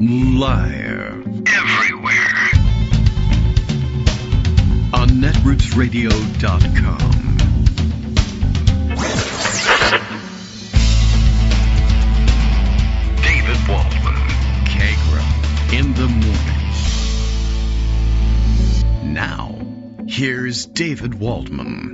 Live. Everywhere. On netrootsradio.com. David Waldman. Kagro. In the morning. Now, here's David Waldman.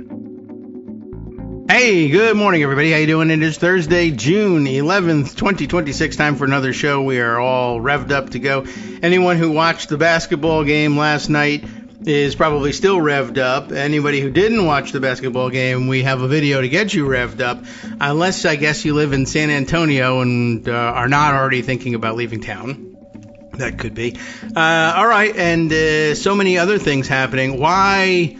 Hey, good morning, everybody. How you doing? It is Thursday, June 11th, 2026. Time for another show. We are all revved up to go. Anyone who watched the basketball game last night is probably still revved up. Anybody who didn't watch the basketball game, we have a video to get you revved up. Unless, I guess, you live in San Antonio and are not already thinking about leaving town. That could be. All right, and so many other things happening. Why?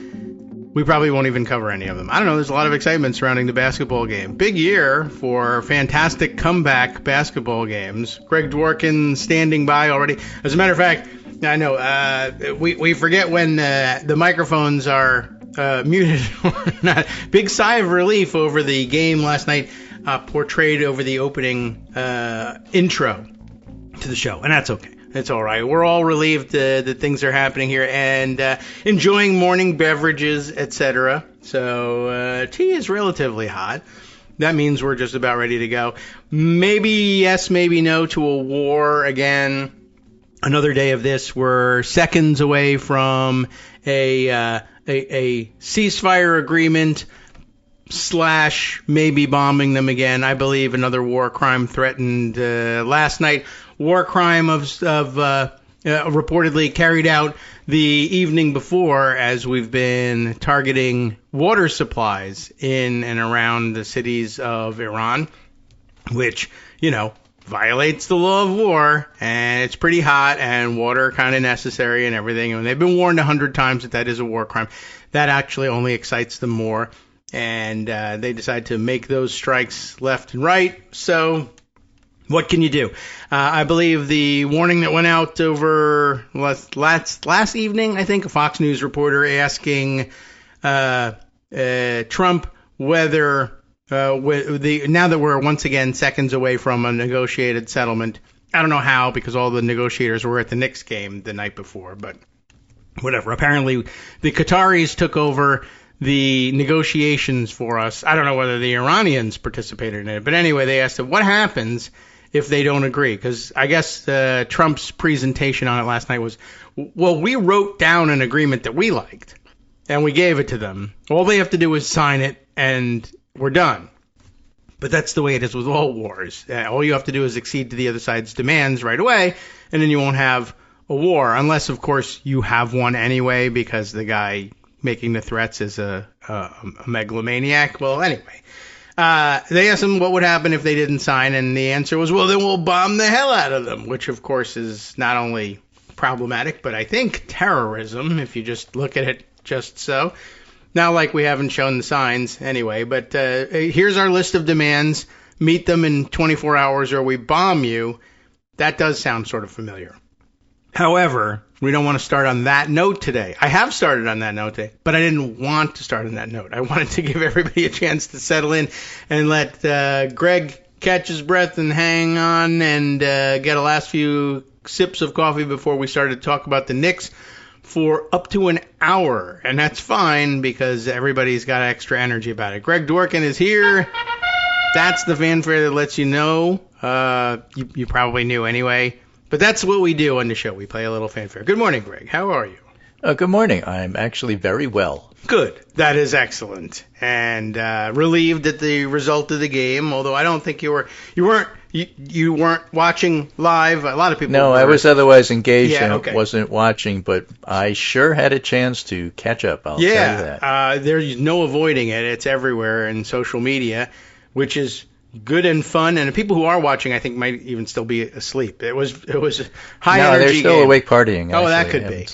We probably won't even cover any of them. I don't know. There's a lot of excitement surrounding the basketball game. Big year for fantastic comeback basketball games. Greg Dworkin standing by already. As a matter of fact, I know we forget when the microphones are muted or not. Big sigh of relief over the game last night portrayed over the opening intro to the show. And that's okay. It's all right. We're all relieved that things are happening here and enjoying morning beverages, etc. So tea is relatively hot. That means we're just about ready to go. Maybe yes, maybe no to a war again. Another day of this. We're seconds away from a ceasefire agreement / maybe bombing them again. I believe another war crime threatened last night. War crime reportedly carried out the evening before, as we've been targeting water supplies in and around the cities of Iran, which, violates the law of war, and it's pretty hot, and water kind of necessary and everything. And they've been warned 100 times that is a war crime. That actually only excites them more, and they decide to make those strikes left and right. So what can you do? I believe the warning that went out over last evening, I think, a Fox News reporter asking Trump whether, now that we're once again seconds away from a negotiated settlement, I don't know how, because all the negotiators were at the Knicks game the night before, but whatever. Apparently, the Qataris took over the negotiations for us. I don't know whether the Iranians participated in it, but anyway, they asked him, what happens if they don't agree? Because I guess Trump's presentation on it last night was, well, we wrote down an agreement that we liked, and we gave it to them. All they have to do is sign it, and we're done. But that's the way it is with all wars. All you have to do is accede to the other side's demands right away, and then you won't have a war, unless, of course, you have one anyway, because the guy making the threats is a megalomaniac. Well, anyway. They asked him what would happen if they didn't sign, and the answer was, well, then we'll bomb the hell out of them, which, of course, is not only problematic, but I think terrorism, if you just look at it just so. Not like we haven't shown the signs anyway, but here's our list of demands. Meet them in 24 hours or we bomb you. That does sound sort of familiar. However, we don't want to start on that note today. I have started on that note today, but I didn't want to start on that note. I wanted to give everybody a chance to settle in and let Greg catch his breath and hang on and get a last few sips of coffee before we started to talk about the Knicks for up to an hour. And that's fine because everybody's got extra energy about it. Greg Dworkin is here. That's the fanfare that lets you know. You probably knew anyway. But that's what we do on the show. We play a little fanfare. Good morning, Greg. How are you? Good morning. I'm actually very well. Good. That is excellent. And relieved at the result of the game, although I don't think you weren't watching live. A lot of people were. I was otherwise engaged and okay. Wasn't watching, but I sure had a chance to catch up. I'll tell you that. There's no avoiding it. It's everywhere in social media, which is good and fun, and the people who are watching, I think, might even still be asleep. It was high energy. No, they're still game. Awake partying. Actually. Oh, that could be.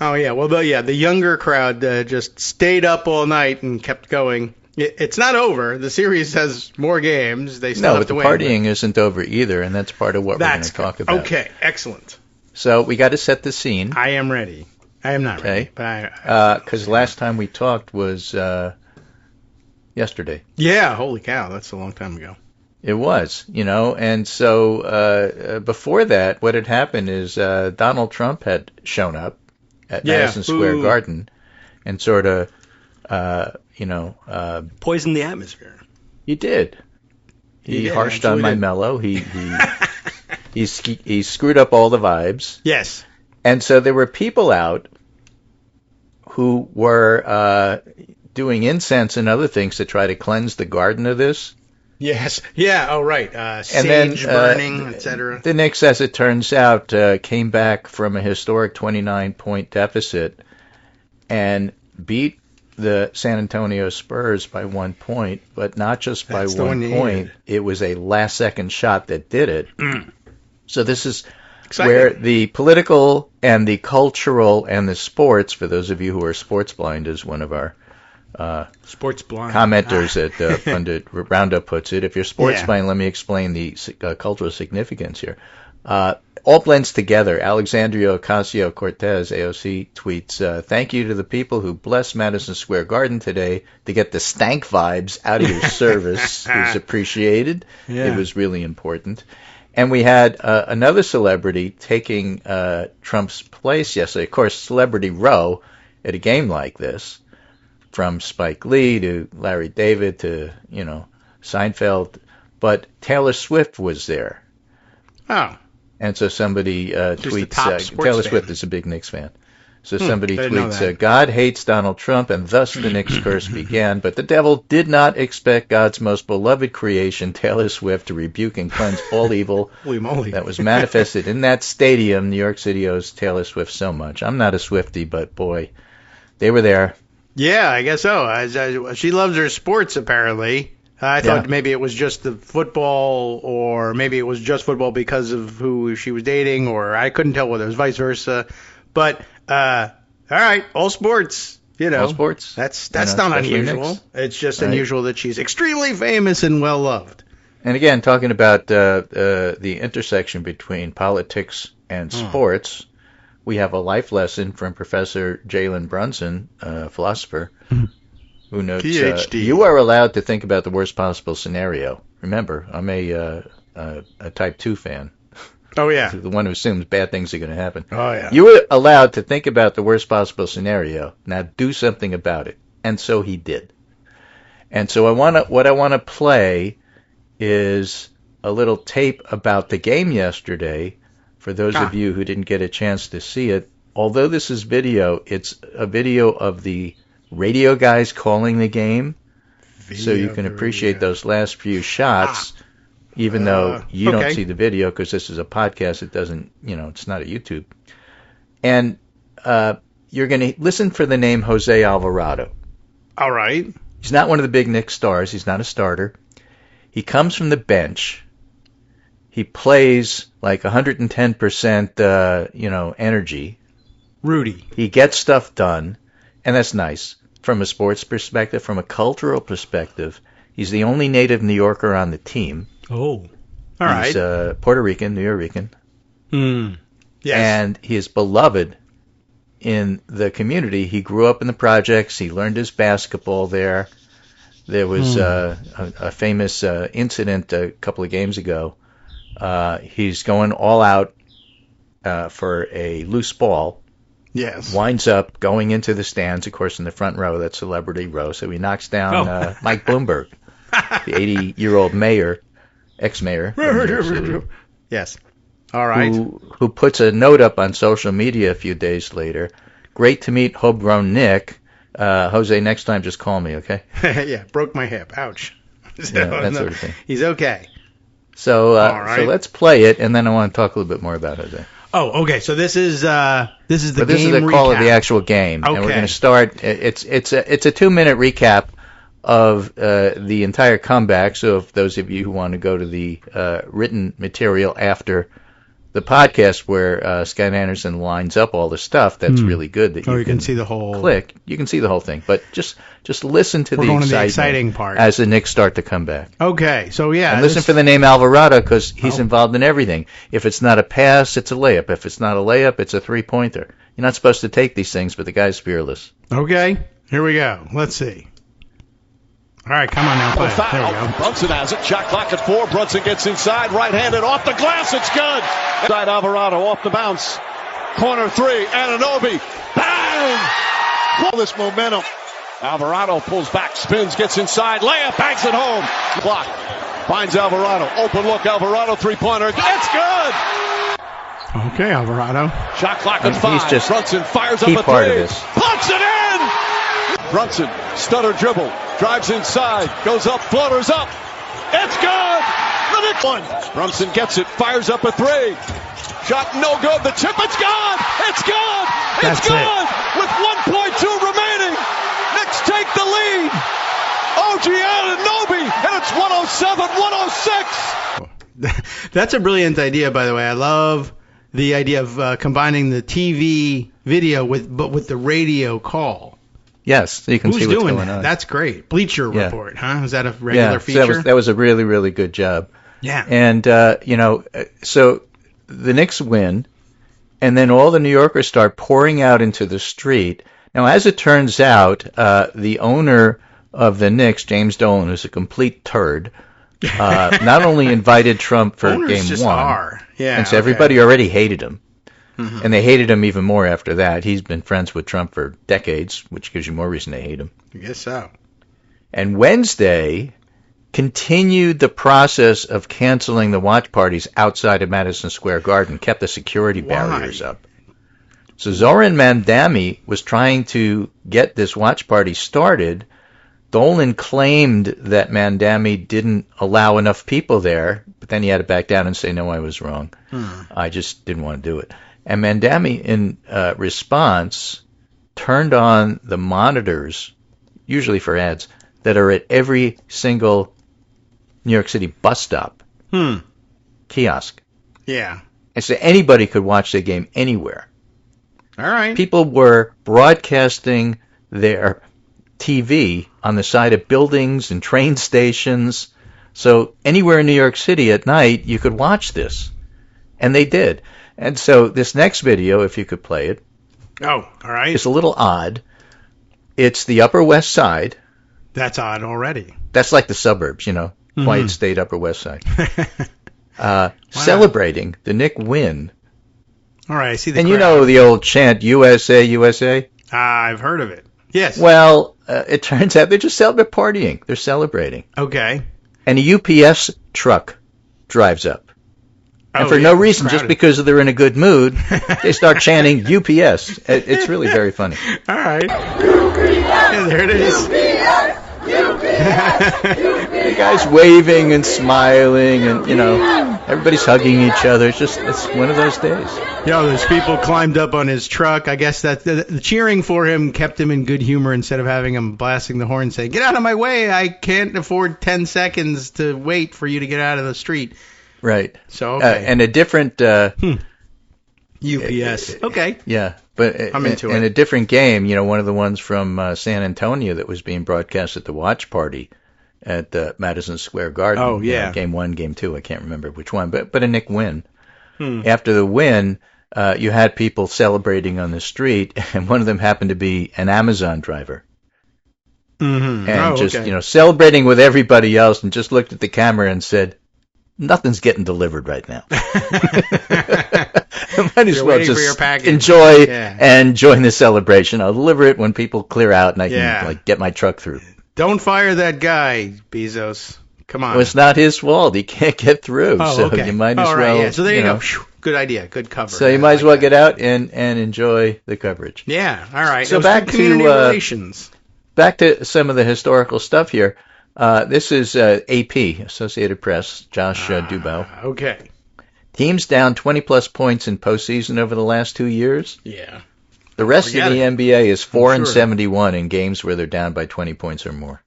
Oh yeah, well, the younger crowd just stayed up all night and kept going. It's not over. The series has more games. They still have to win. No, but the partying isn't over either, and that's part of what we're going to talk about. Okay, excellent. So we got to set the scene. I am ready. I am not ready, but because last time we talked was yesterday. Yeah, holy cow, that's a long time ago. It was, and so before that, what had happened is Donald Trump had shown up at Madison Square Garden and sort of, poisoned the atmosphere. He did. He harshed on my mellow. He screwed up all the vibes. Yes. And so there were people out who were doing incense and other things to try to cleanse the garden of this. Yes. Yeah. Oh, right. Sage burning, etc. The Knicks, as it turns out, came back from a historic 29-point deficit and beat the San Antonio Spurs by 1 point, but not just by 1 point. It was a last-second shot that did it. So this is exciting. Where the political and the cultural and the sports, for those of you who are sports blind, as one of our sports blind commenters at Pundit Roundup puts it. If you're sports blind, let me explain the cultural significance here. All blends together. Alexandria Ocasio-Cortez, AOC, tweets, thank you to the people who blessed Madison Square Garden today to get the stank vibes out of your service. It was appreciated. It was really important. And we had another celebrity taking Trump's place yesterday. Of course, Celebrity Row at a game like this, from Spike Lee to Larry David to, Seinfeld. But Taylor Swift was there. Oh. And so somebody tweets, Taylor Swift is a big Knicks fan. So somebody tweets, God hates Donald Trump, and thus the Knicks curse began. But the devil did not expect God's most beloved creation, Taylor Swift, to rebuke and cleanse all evil that was manifested in that stadium. New York City owes Taylor Swift so much. I'm not a Swiftie, but boy, they were there. Yeah, I guess so. She loves her sports, apparently. I thought maybe it was just the football, or maybe it was just football because of who she was dating, or I couldn't tell whether it was vice versa. But all right, all sports. All sports. That's not unusual. It's just unusual that she's extremely famous and well loved. And again, talking about the intersection between politics and sports, we have a life lesson from Professor Jalen Brunson, a philosopher. Who notes, you are allowed to think about the worst possible scenario. Remember, I'm a Type 2 fan. Oh, yeah. The one who assumes bad things are going to happen. Oh, yeah. You were allowed to think about the worst possible scenario. Now do something about it. And so he did. And so what I want to play is a little tape about the game yesterday for those of you who didn't get a chance to see it. Although this is video, it's a video of the radio guys calling the game, so you can appreciate those last few shots, even though you don't see the video because this is a podcast. It doesn't, it's not a YouTube. And you're going to listen for the name Jose Alvarado. All right. He's not one of the big Knicks stars. He's not a starter. He comes from the bench. He plays like 110%, energy. Rudy. He gets stuff done, and that's nice. From a sports perspective, from a cultural perspective, he's the only native New Yorker on the team. Oh, all right. He's Puerto Rican, New Yorican. Yes. And he is beloved in the community. He grew up in the projects. He learned his basketball there. There was a famous incident a couple of games ago. He's going all out for a loose ball. Yes. Winds up going into the stands, of course, in the front row, that Celebrity Row. So he knocks down Mike Bloomberg, the 80-year-old mayor, ex-mayor. Yes. All right. Who puts a note up on social media a few days later. Great to meet homegrown Nick. Jose, next time just call me, okay? Yeah, broke my hip. Ouch. So, that sort of thing. He's okay. So, so let's play it, and then I want to talk a little bit more about Jose. Oh, okay. So this is the game This is the call of the actual game, and we're going to start. It's a 2-minute recap of the entire comeback. So if those of you who want to go to the written material after the podcast where Scott Anderson lines up all the stuff, that's really good. That you can see the whole click. You can see the whole thing, but just listen to the exciting part as the Knicks start to come back. Okay, so yeah, and listen for the name Alvarado because he's involved in everything. If it's not a pass, it's a layup. If it's not a layup, it's a 3-pointer. You're not supposed to take these things, but the guy's fearless. Okay, here we go. Let's see. All right, come on now, play. There we go. Brunson has it. Shot clock at 4. Brunson gets inside. Right-handed off the glass. It's good. Inside Alvarado off the bounce. Corner 3. Anunoby. Bang! All this momentum. Alvarado pulls back, spins, gets inside. Layup, banks it home. Clock. Finds Alvarado. Open look. Alvarado 3-pointer. It's good. Okay, Alvarado. Shot clock at 5. He's just Brunson fires up a 3. part of this. Puts it in! Brunson, stutter dribble. Drives inside. Goes up. Floaters up. It's good! The Knicks one. Brunson gets it. Fires up a 3. Shot no good. The tip. It's good! It's good! It's good! With 1.2 remaining. Knicks take the lead. OG Anunoby, and it's 107-106. That's a brilliant idea, by the way. I love the idea of combining the TV video with the radio call. Yes, so you can see what's going on. That's great. Bleacher Report, huh? Is that a regular feature? So that was a really, really good job. Yeah. And, so the Knicks win, and then all the New Yorkers start pouring out into the street. Now, as it turns out, the owner of the Knicks, James Dolan, who's a complete turd, not only invited Trump for game just 1, and so everybody already hated him. Mm-hmm. And they hated him even more after that. He's been friends with Trump for decades, which gives you more reason to hate him. I guess so. And Wednesday continued the process of canceling the watch parties outside of Madison Square Garden, kept the security barriers up. So Zoran Mandami was trying to get this watch party started. Dolan claimed that Mandami didn't allow enough people there, but then he had to back down and say, no, I was wrong. I just didn't want to do it. And Mandami, in response, turned on the monitors, usually for ads, that are at every single New York City bus stop, kiosk. Yeah. And so anybody could watch the game anywhere. All right. People were broadcasting their TV on the side of buildings and train stations. So anywhere in New York City at night, you could watch this. And they did. And so this next video, if you could play it. Oh, all right. It's a little odd. It's the Upper West Side. That's odd already. That's like the suburbs, Quiet State, Upper West Side. Celebrating the Knick win. All right, I see the And crowd. you know the old chant, USA, USA? I've heard of it. Yes. Well, it turns out they're just partying. They're celebrating. Okay. And a UPS truck drives up. And for no reason, just because they're in a good mood, they start chanting UPS. It's really very funny. All right. Yeah, there it is. The guy's waving and smiling, and everybody's hugging each other. It's one of those days. Those people climbed up on his truck. I guess that the cheering for him kept him in good humor instead of having him blasting the horn saying, "Get out of my way! I can't afford 10 seconds to wait for you to get out of the street." Right. So okay. And a different UPS. Okay. Yeah, but I'm into it. In a different game, one of the ones from San Antonio that was being broadcast at the watch party at Madison Square Garden. Oh yeah. Game 1, Game 2, I can't remember which one, but a Knick win. After the win, you had people celebrating on the street, and one of them happened to be an Amazon driver. Mm-hmm. And celebrating with everybody else, and just looked at the camera and said, nothing's getting delivered right now. Might as well just enjoy and join the celebration. I'll deliver it when people clear out and I can get my truck through. Don't fire that guy, Bezos. Come on. Well, it's not his fault. He can't get through. So you might as well. Yeah. So there you go. Good idea. Good cover. So you might as well get out and enjoy the coverage. Yeah. All right. So back to community relations. Back to some of the historical stuff here. This is AP, Associated Press, Josh Dubow. Okay. Teams down 20-plus points in postseason over the last 2 years. Yeah. The rest of the NBA is 4-71 in games where they're down by 20 points or more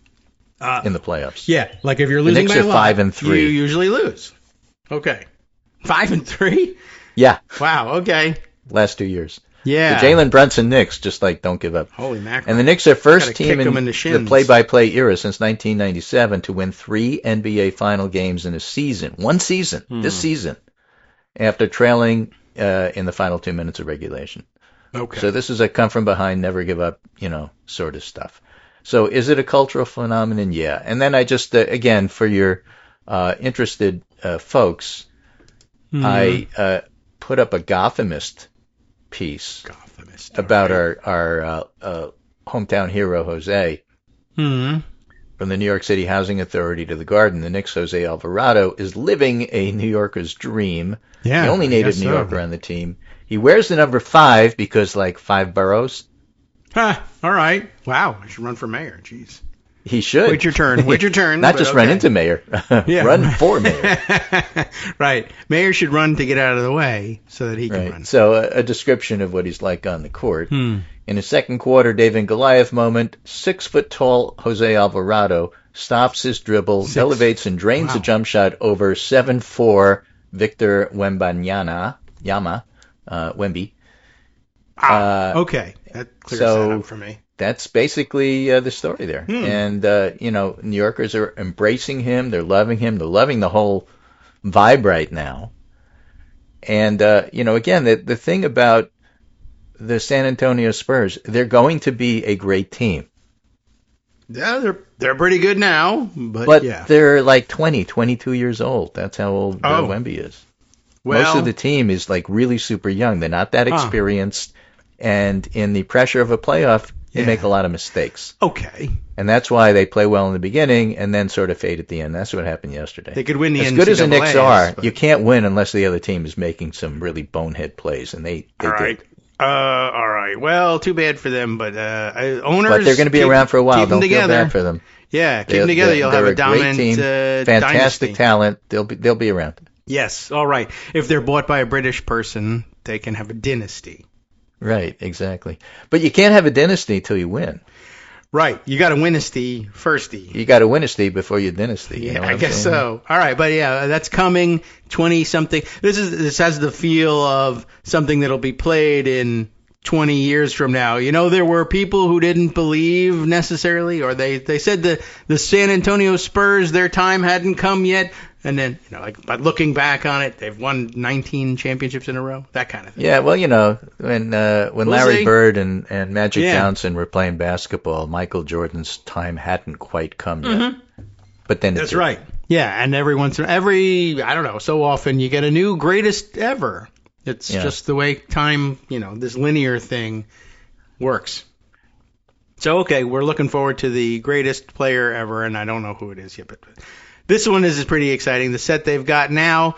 in the playoffs. Yeah, like if you're losing by a lot, 5-3. You usually lose. Okay. 5-3? Yeah. Wow, okay. Last 2 years. Yeah. The Jalen Brunson Knicks just don't give up. Holy mackerel. And the Knicks are first team in the play-by-play era since 1997 to win 3 NBA final games in a season. One season. This season. After trailing in the final 2 minutes of regulation. Okay. So this is a come from behind, never give up, sort of stuff. So is it a cultural phenomenon? Yeah. And then I just, again, for your interested folks, I put up a Gothamist piece about our hometown hero, Jose, from the New York City Housing Authority to the Garden. The Knicks' Jose Alvarado is living a New Yorker's dream. Yeah, the only native New Yorker on the team. He wears the number 5 because, like, 5 boroughs. Huh, all right. Wow, I should run for mayor. Jeez. He should. Wait your turn. Wait your turn. Not just run into mayor. Yeah. Run for mayor. Right. Mayor should run to get out of the way so that he can run. So a description of what he's like on the court. In his second quarter, David and Goliath moment, 6-foot-tall Jose Alvarado stops his dribble, elevates and drains a jump shot over 7'4" Victor Wembanyama. Wemby. Okay. That clears that up for me. That's basically the story there. And, New Yorkers are embracing him. They're loving him. They're loving the whole vibe right now. And, again, the thing about the San Antonio Spurs, they're going to be a great team. Yeah, they're pretty good now. But they're like 22 years old. That's how old Wemby is. Well, most of the team is like really super young. They're not that experienced. And in the pressure of a playoff, they make a lot of mistakes. Okay. And that's why they play well in the beginning and then sort of fade at the end. That's what happened yesterday. They could win the NCAAs. As good as the Knicks are, you can't win unless the other team is making some really bonehead plays, and they all right. did. All right. Well, too bad for them, but owners. But they're going to be around for a while. Don't feel bad for them. Yeah, keep them together. You'll have a dominant team, fantastic dynasty. talent. They'll be around. Yes. All right. If they're bought by a British person, they can have a dynasty. Right. Exactly. But you can't have a dynasty till you win. Right. You got to win-isty firsty. You got to win-isty before you dynasty. Yeah, I guess so. All right. But yeah, that's coming 20-something. This has the feel of something that'll be played in 20 years from now. There were people who didn't believe necessarily, or they said the San Antonio Spurs, their time hadn't come yet. And then, but looking back on it, they've won 19 championships in a row, that kind of thing. Yeah, well, when Larry Bird and Magic Johnson were playing basketball, Michael Jordan's time hadn't quite come yet. But then that's right. Yeah, and so often you get a new greatest ever. It's just the way time, this linear thing works. So, okay, we're looking forward to the greatest player ever, and I don't know who it is yet, but this one is pretty exciting. The set they've got now,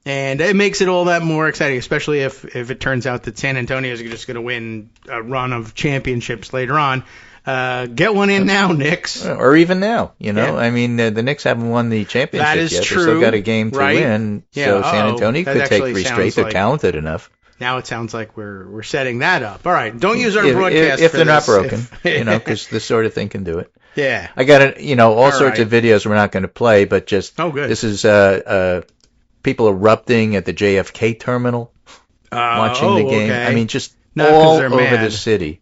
and it makes it all that more exciting, especially if it turns out that San Antonio is just going to win a run of championships later on. Get one in now, Knicks. Or even now, I mean, the Knicks haven't won the championship that is yet. True. They still got a game to win. Yeah. So San Antonio could take 3 straight. They're talented enough. Now it sounds like we're setting that up. All right, don't use our broadcast if for they're this. not broken, because this sort of thing can do it. Yeah. I got all sorts of videos we're not going to play, but just this is people erupting at the JFK terminal watching the game. Okay. I mean, just all over the city.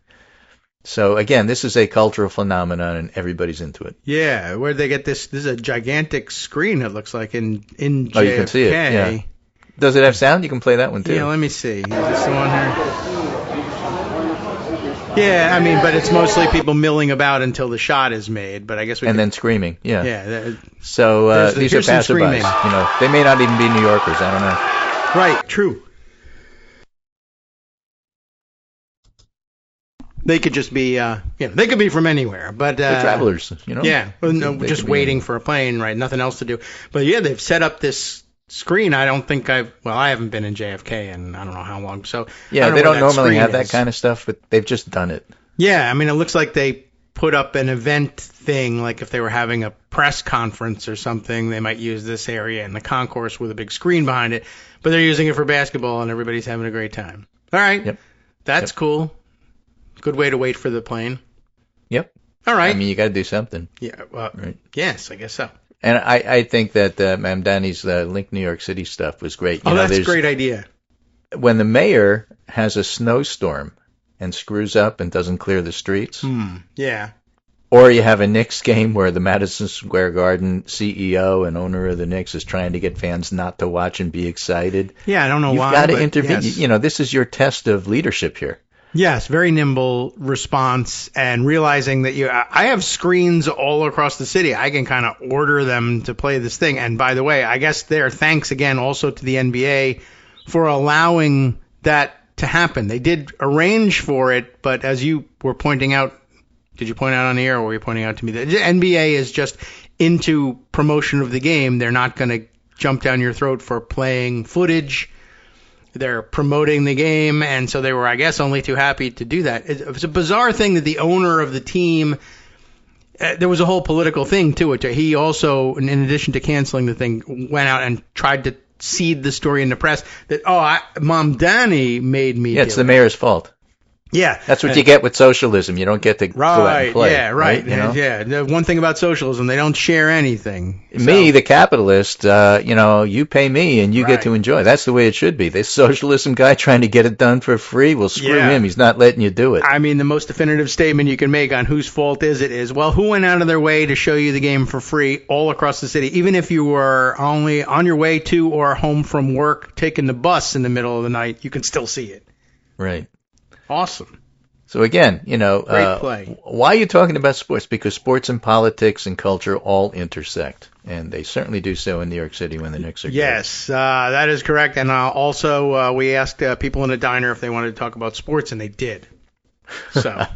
So again, this is a cultural phenomenon, and everybody's into it. Yeah, where'd they get this? This is a gigantic screen. It looks like in JFK. Oh, you can see it. Yeah. Does it have sound? You can play that one too. Yeah, let me see. Is this the one here? Yeah, I mean, but it's mostly people milling about until the shot is made. But I guess then screaming. Yeah. Yeah. So these are passerbys. They may not even be New Yorkers. I don't know. Right. True. They could just be, they could be from anywhere, but they're travelers, Yeah, just waiting for a plane, right? Nothing else to do. But yeah, they've set up this screen. I don't think I haven't been in JFK in I don't know how long. So yeah, they don't normally have that kind of stuff, but they've just done it. Yeah, I mean, it looks like they put up an event thing, like if they were having a press conference or something, they might use this area in the concourse with a big screen behind it. But they're using it for basketball, and everybody's having a great time. All right, yep. That's cool. Good way to wait for the plane. Yep. All right. I mean, you got to do something. Yeah. Well, right. Yes, I guess so. And I think that Mamdani's Link New York City stuff was great. That's a great idea. When the mayor has a snowstorm and screws up and doesn't clear the streets. Yeah. Or you have a Knicks game where the Madison Square Garden CEO and owner of the Knicks is trying to get fans not to watch and be excited. Yeah, I don't know why. You've got to intervene. Yes. This is your test of leadership here. Yes, very nimble response, and realizing that I have screens all across the city. I can kind of order them to play this thing. And by the way, I guess thanks again also to the NBA for allowing that to happen. They did arrange for it, but as you were pointing out, did you point out on the air, or were you pointing out to me that the NBA is just into promotion of the game? They're not going to jump down your throat for playing footage. They're promoting the game, and so they were, I guess, only too happy to do that. It was a bizarre thing that the owner of the team, there was a whole political thing to it. He also, in addition to canceling the thing, went out and tried to seed the story in the press that, Mom Danny made me do it's the mayor's fault. Yeah. That's what you get with socialism. You don't get to go out and play. Yeah, right. You know? Yeah. The one thing about socialism, they don't share anything. Me, the capitalist, you pay me and you get to enjoy. That's the way it should be. This socialism guy trying to get it done for free, well, screw him. He's not letting you do it. I mean, the most definitive statement you can make on whose fault is, well, who went out of their way to show you the game for free all across the city? Even if you were only on your way to or home from work, taking the bus in the middle of the night, you can still see it. Right. Awesome. So again, great play. Why are you talking about sports? Because sports and politics and culture all intersect, and they certainly do so in New York City when the Knicks are good. Yes, that is correct. And also, we asked people in a diner if they wanted to talk about sports, and they did. So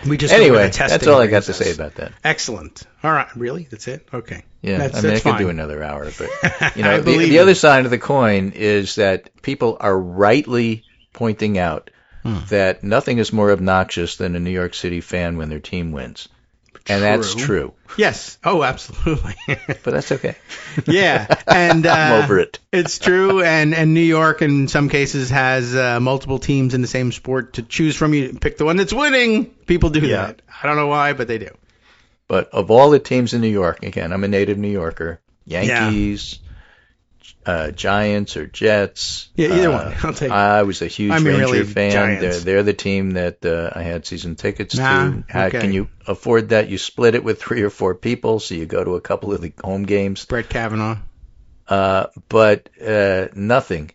we just anyway, that's all I got to say about that. Excellent. All right, really? That's it? Okay. Yeah, that's I fine. could do another hour, but the other side of the coin is that people are rightly pointing out that nothing is more obnoxious than a New York City fan when their team wins. And that's true. Yes. Oh, absolutely. But that's okay. Yeah. And I'm over it. It's true. And New York, in some cases, has multiple teams in the same sport to choose from. You pick the one that's winning. People do that. I don't know why, but they do. But of all the teams in New York, again, I'm a native New Yorker, Yankees, Giants or Jets. Yeah, either one. I'll take it. I was a huge Ranger fan. Giants. They're the team that I had season tickets to. Okay. Can you afford that? You split it with 3 or 4 people, so you go to a couple of the home games. Brett Kavanaugh. But nothing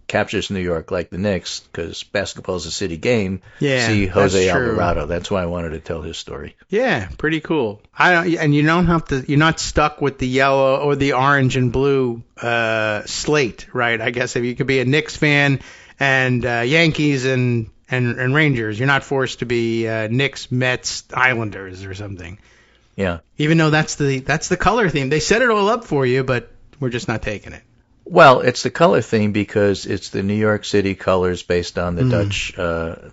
captures New York like the Knicks, because basketball is a city game. Yeah, see Jose that's true. Alvarado. That's why I wanted to tell his story. Yeah, pretty cool. And you don't have to. You're not stuck with the yellow or the orange and blue slate, right? I guess if you could be a Knicks fan and Yankees and Rangers, you're not forced to be Knicks, Mets, Islanders or something. Yeah. Even though that's the color theme. They set it all up for you, but we're just not taking it. Well, it's the color theme because it's the New York City colors based on the Dutch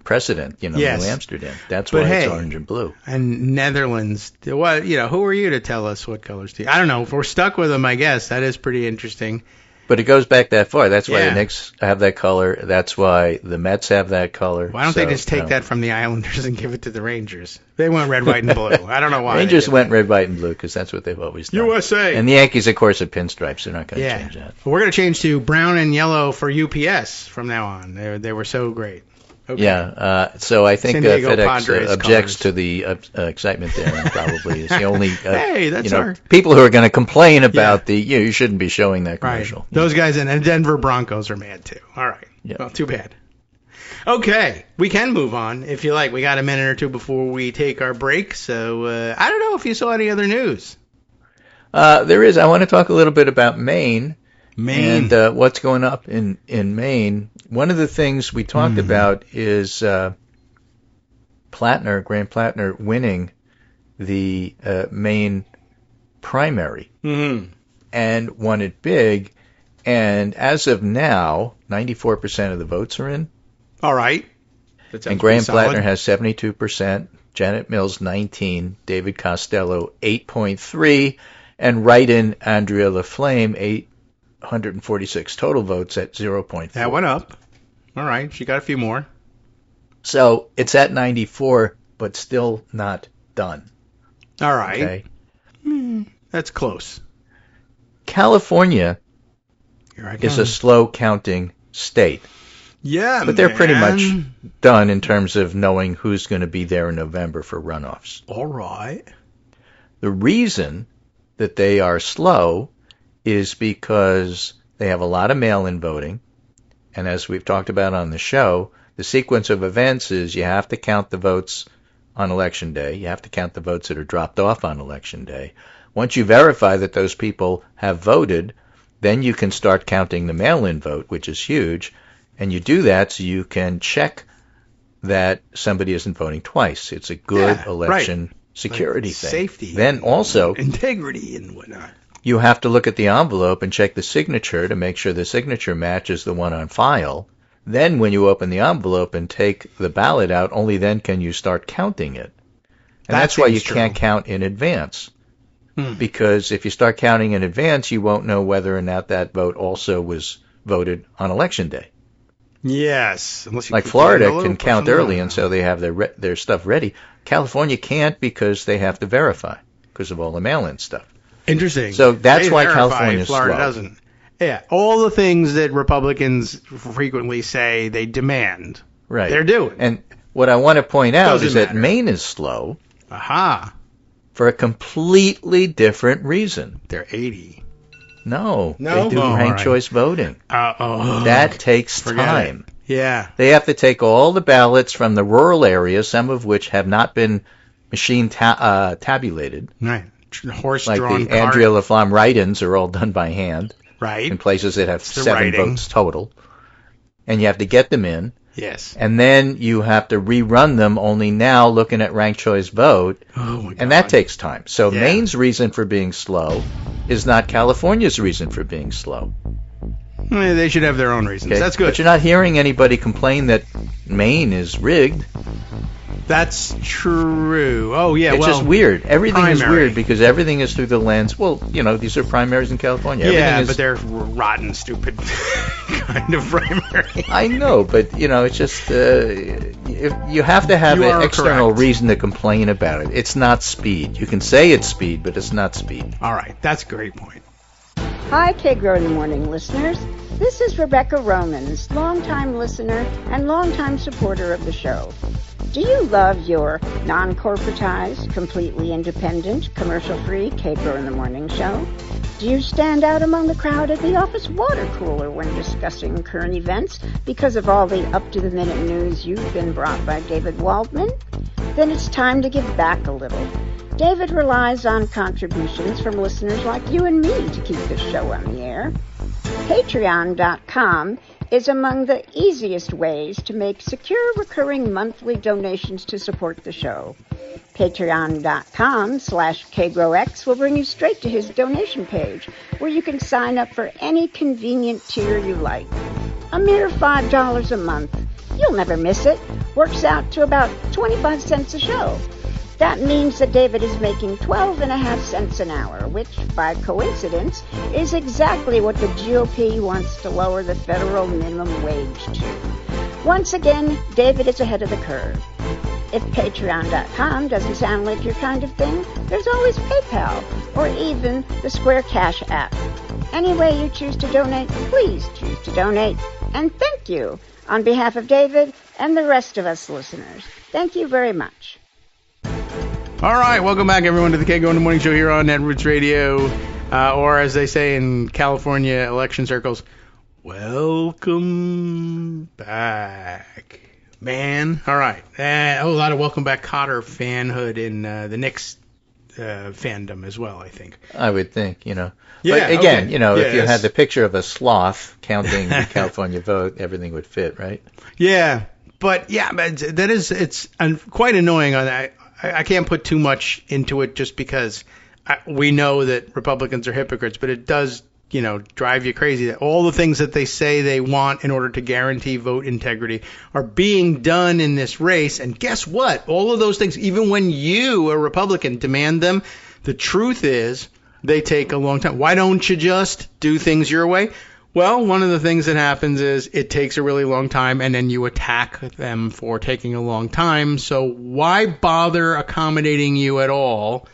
precedent, Yes. New Amsterdam. That's why it's orange and blue. And Netherlands, who are you to tell us what colors to? I don't know. If we're stuck with them, I guess that is pretty interesting. But it goes back that far. That's why the Knicks have that color. That's why the Mets have that color. Why don't they just take that from the Islanders and give it to the Rangers? They went red, white, and blue. I don't know why. Rangers went red, white, and blue because that's what they've always done. USA. And the Yankees, of course, are pinstripes. They're not going to change that. We're going to change to brown and yellow for UPS from now on. They were so great. Okay. Yeah, so I think FedEx objects to the excitement there, and probably is the only people who are going to complain about you shouldn't be showing that commercial. Right. Those guys and Denver Broncos are mad too. All right. Yeah. Well, too bad. Okay, we can move on if you like. We got a minute or two before we take our break, so I don't know if you saw any other news. There is. I want to talk a little bit about Maine. And what's going up in Maine. One of the things we talked about is Graham Plattner winning the Maine primary and won it big. And as of now, 94% of the votes are in. All right. And Graham Plattner has 72%, Janet Mills 19%, David Costello 8.3%, and write-in Andrea LaFlame 846 total votes at 0.4. That went up. All right. She got a few more. So it's at 94, but still not done. All right. Okay. That's close. California is a slow counting state. Yeah, but they're pretty much done in terms of knowing who's going to be there in November for runoffs. All right. The reason that they are slow is because they have a lot of mail-in voting, and as we've talked about on the show, the sequence of events is you have to count the votes on Election Day. You have to count the votes that are dropped off on Election Day. Once you verify that those people have voted, then you can start counting the mail-in vote, which is huge, and you do that so you can check that somebody isn't voting twice. It's a good election security thing. Safety. Then also integrity and whatnot. You have to look at the envelope and check the signature to make sure the signature matches the one on file. Then when you open the envelope and take the ballot out, only then can you start counting it. And that's why you can't count in advance. Because if you start counting in advance, you won't know whether or not that vote also was voted on Election Day. Yes. Like Florida can count early, and so they have their stuff ready. California can't because they have to verify because of all the mail-in stuff. Interesting. So that's why California's Florida slow. Doesn't. Yeah, all the things that Republicans frequently say they demand, right? They're doing. And what I want to point out is that matter. Maine is slow. Aha. For a completely different reason. They're 80. No, they do ranked choice voting. That takes time. Yeah. They have to take all the ballots from the rural areas, some of which have not been machine tabulated. Right. Like the Andrea LaFlamme write-ins are all done by hand. Right. In places that have 7 votes total. And you have to get them in. Yes. And then you have to rerun them only now looking at ranked choice vote. Oh, my God. And that takes time. So Maine's reason for being slow is not California's reason for being slow. They should have their own reasons. Okay? That's good. But you're not hearing anybody complain that Maine is rigged. That's true. Oh, yeah, It's just weird. Everything is primary. weird because everything is through the lens. Well, these are primaries in California. But they're rotten, stupid kind of primary. I know, but, it's just if you have to have an external reason to complain about it. It's not speed. You can say it's speed, but it's not speed. All right. That's a great point. Hi, Kagro in the Morning listeners. This is Rebecca Romans, longtime listener and longtime supporter of the show. Do you love your non-corporatized, completely independent, commercial-free Kagro in the Morning show? Do you stand out among the crowd at the office water cooler when discussing current events because of all the up-to-the-minute news you've been brought by David Waldman? Then it's time to give back a little. David relies on contributions from listeners like you and me to keep this show on the air. Patreon.com is among the easiest ways to make secure recurring monthly donations to support the show. Patreon.com/KagroX will bring you straight to his donation page, where you can sign up for any convenient tier you like. A mere $5 a month. You'll never miss it. Works out to about 25 cents a show. That means that David is making 12.5 cents an hour, which, by coincidence, is exactly what the GOP wants to lower the federal minimum wage to. Once again, David is ahead of the curve. If Patreon.com doesn't sound like your kind of thing, there's always PayPal, or even the Square Cash app. Any way you choose to donate, please choose to donate. And thank you on behalf of David and the rest of us listeners. Thank you very much. All right, welcome back, everyone, to the Kagro in the Morning Show here on Edwards Radio, or as they say in California election circles, welcome back, man. All right, a lot of welcome back Cotter fanhood in the Knicks fandom as well, I think. I would think, Yeah, but again, okay. If you had the picture of a sloth counting the California vote, everything would fit, right? Yeah, but it's quite annoying on that. I can't put too much into it just because we know that Republicans are hypocrites, but it does, drive you crazy that all the things that they say they want in order to guarantee vote integrity are being done in this race. And guess what? All of those things, even when you, a Republican, demand them, the truth is they take a long time. Why don't you just do things your way? Well, one of the things that happens is it takes a really long time, and then you attack them for taking a long time. So why bother accommodating you at all,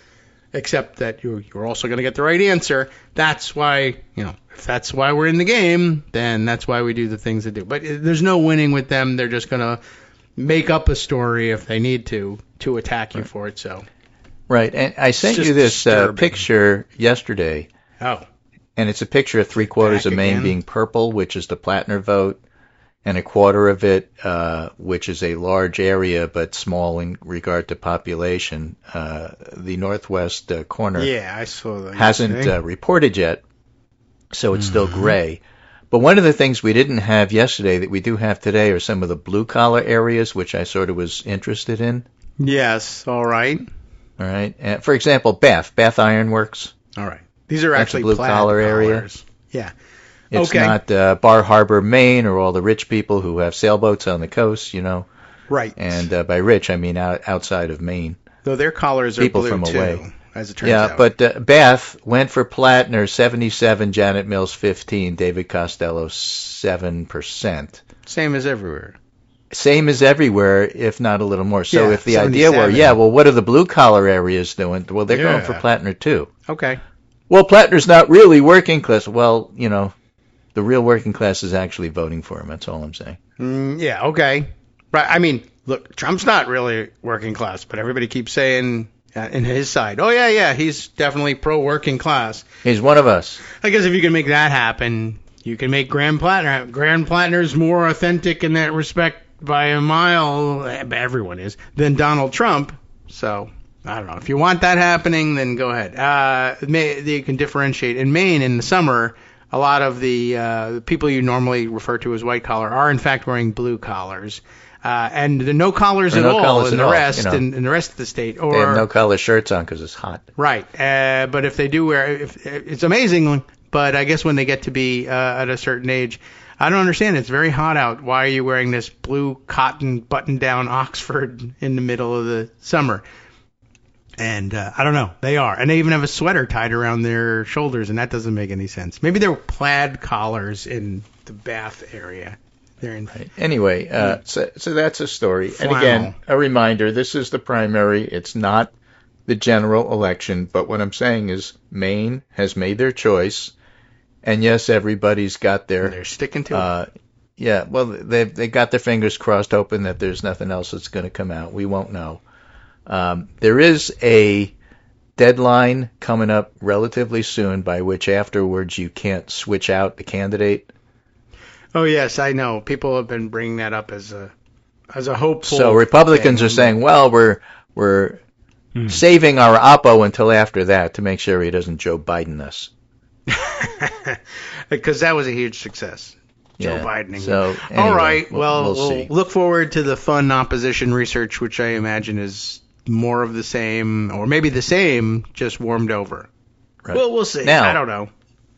except that you're also going to get the right answer? That's why, if that's why we're in the game, then that's why we do the things that do. But there's no winning with them. They're just going to make up a story if they need to attack you for it. So. Right, and I sent you this picture yesterday. Oh. And it's a picture of 3/4 of Maine being purple, which is the Plattner vote. and a quarter of it, which is a large area but small in regard to population, the northwest corner, I saw that. hasn't reported yet, so it's still gray. But one of the things we didn't have yesterday that we do have today are some of the blue-collar areas, which I sort of was interested in. Yes, all right. All right. For example, Bath Iron Works. All right. These are That's actually a blue-collar area. collars. Yeah. It's okay. not Bar Harbor, Maine, or all the rich people who have sailboats on the coast, Right. And by rich, I mean outside of Maine. Though their collars are people blue, from too, away. as it turns out. Yeah, but Bath went for Plattner 77, Janet Mills 15, David Costello 7%. Same as everywhere. Same as everywhere, if not a little more. So Yeah, if the idea were, 77. well, what are the blue-collar areas doing? Well, they're going for Plattner, too. Okay. Well, Plattner's not really working class. Well, the real working class is actually voting for him. That's all I'm saying. Yeah, okay. Right. I mean, look, Trump's not really working class, but everybody keeps saying in his side, oh, yeah, he's definitely pro-working class. He's one of us. I guess if you can make that happen, you can make Graham Plattner. Graham Plattner's more authentic in that respect by a mile, everyone is, than Donald Trump. So, I don't know. If you want that happening, then go ahead. You can differentiate. In Maine, in the summer, a lot of the people you normally refer to as white collar are, in fact, wearing blue collars. And there are no collars at all in the rest, in the rest of the state. Or, they have no collar shirts on because it's hot. Right. But if they do wear, it's amazing. But I guess when they get to be at a certain age, I don't understand. It's very hot out. Why are you wearing this blue cotton button-down Oxford in the middle of the summer? And I don't know. They are. And they even have a sweater tied around their shoulders, and that doesn't make any sense. Maybe they're plaid collars in the Bath area. They're in. Right. Anyway, so that's a story. Flannel. And again, a reminder, this is the primary. It's not the general election. But what I'm saying is Maine has made their choice. And yes, everybody's got their... They're sticking to it. Yeah, well, they got their fingers crossed open that there's nothing else that's going to come out. We won't know. There is a deadline coming up relatively soon by which afterwards you can't switch out the candidate. Oh, yes, I know. People have been bringing that up as a hopeful So Republicans are saying, well, we're saving our oppo until after that to make sure he doesn't Joe Biden us. Because that was a huge success. Joe Biden. So, anyway, all right. Well, we'll see. Look forward to the fun opposition research, which I imagine is more of the same, or maybe the same, just warmed over. Right. Well, we'll see. Now, I don't know.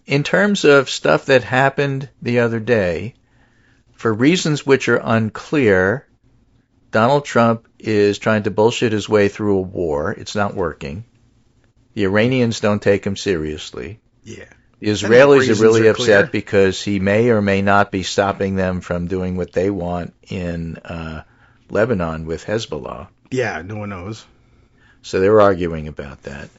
In terms of stuff that happened the other day, for reasons which are unclear, Donald Trump is trying to bullshit his way through a war. It's not working. The Iranians don't take him seriously. Yeah. The Israelis are really clear. upset because he may or may not be stopping them from doing what they want in Lebanon with Hezbollah. Yeah, no one knows. So they're arguing about that.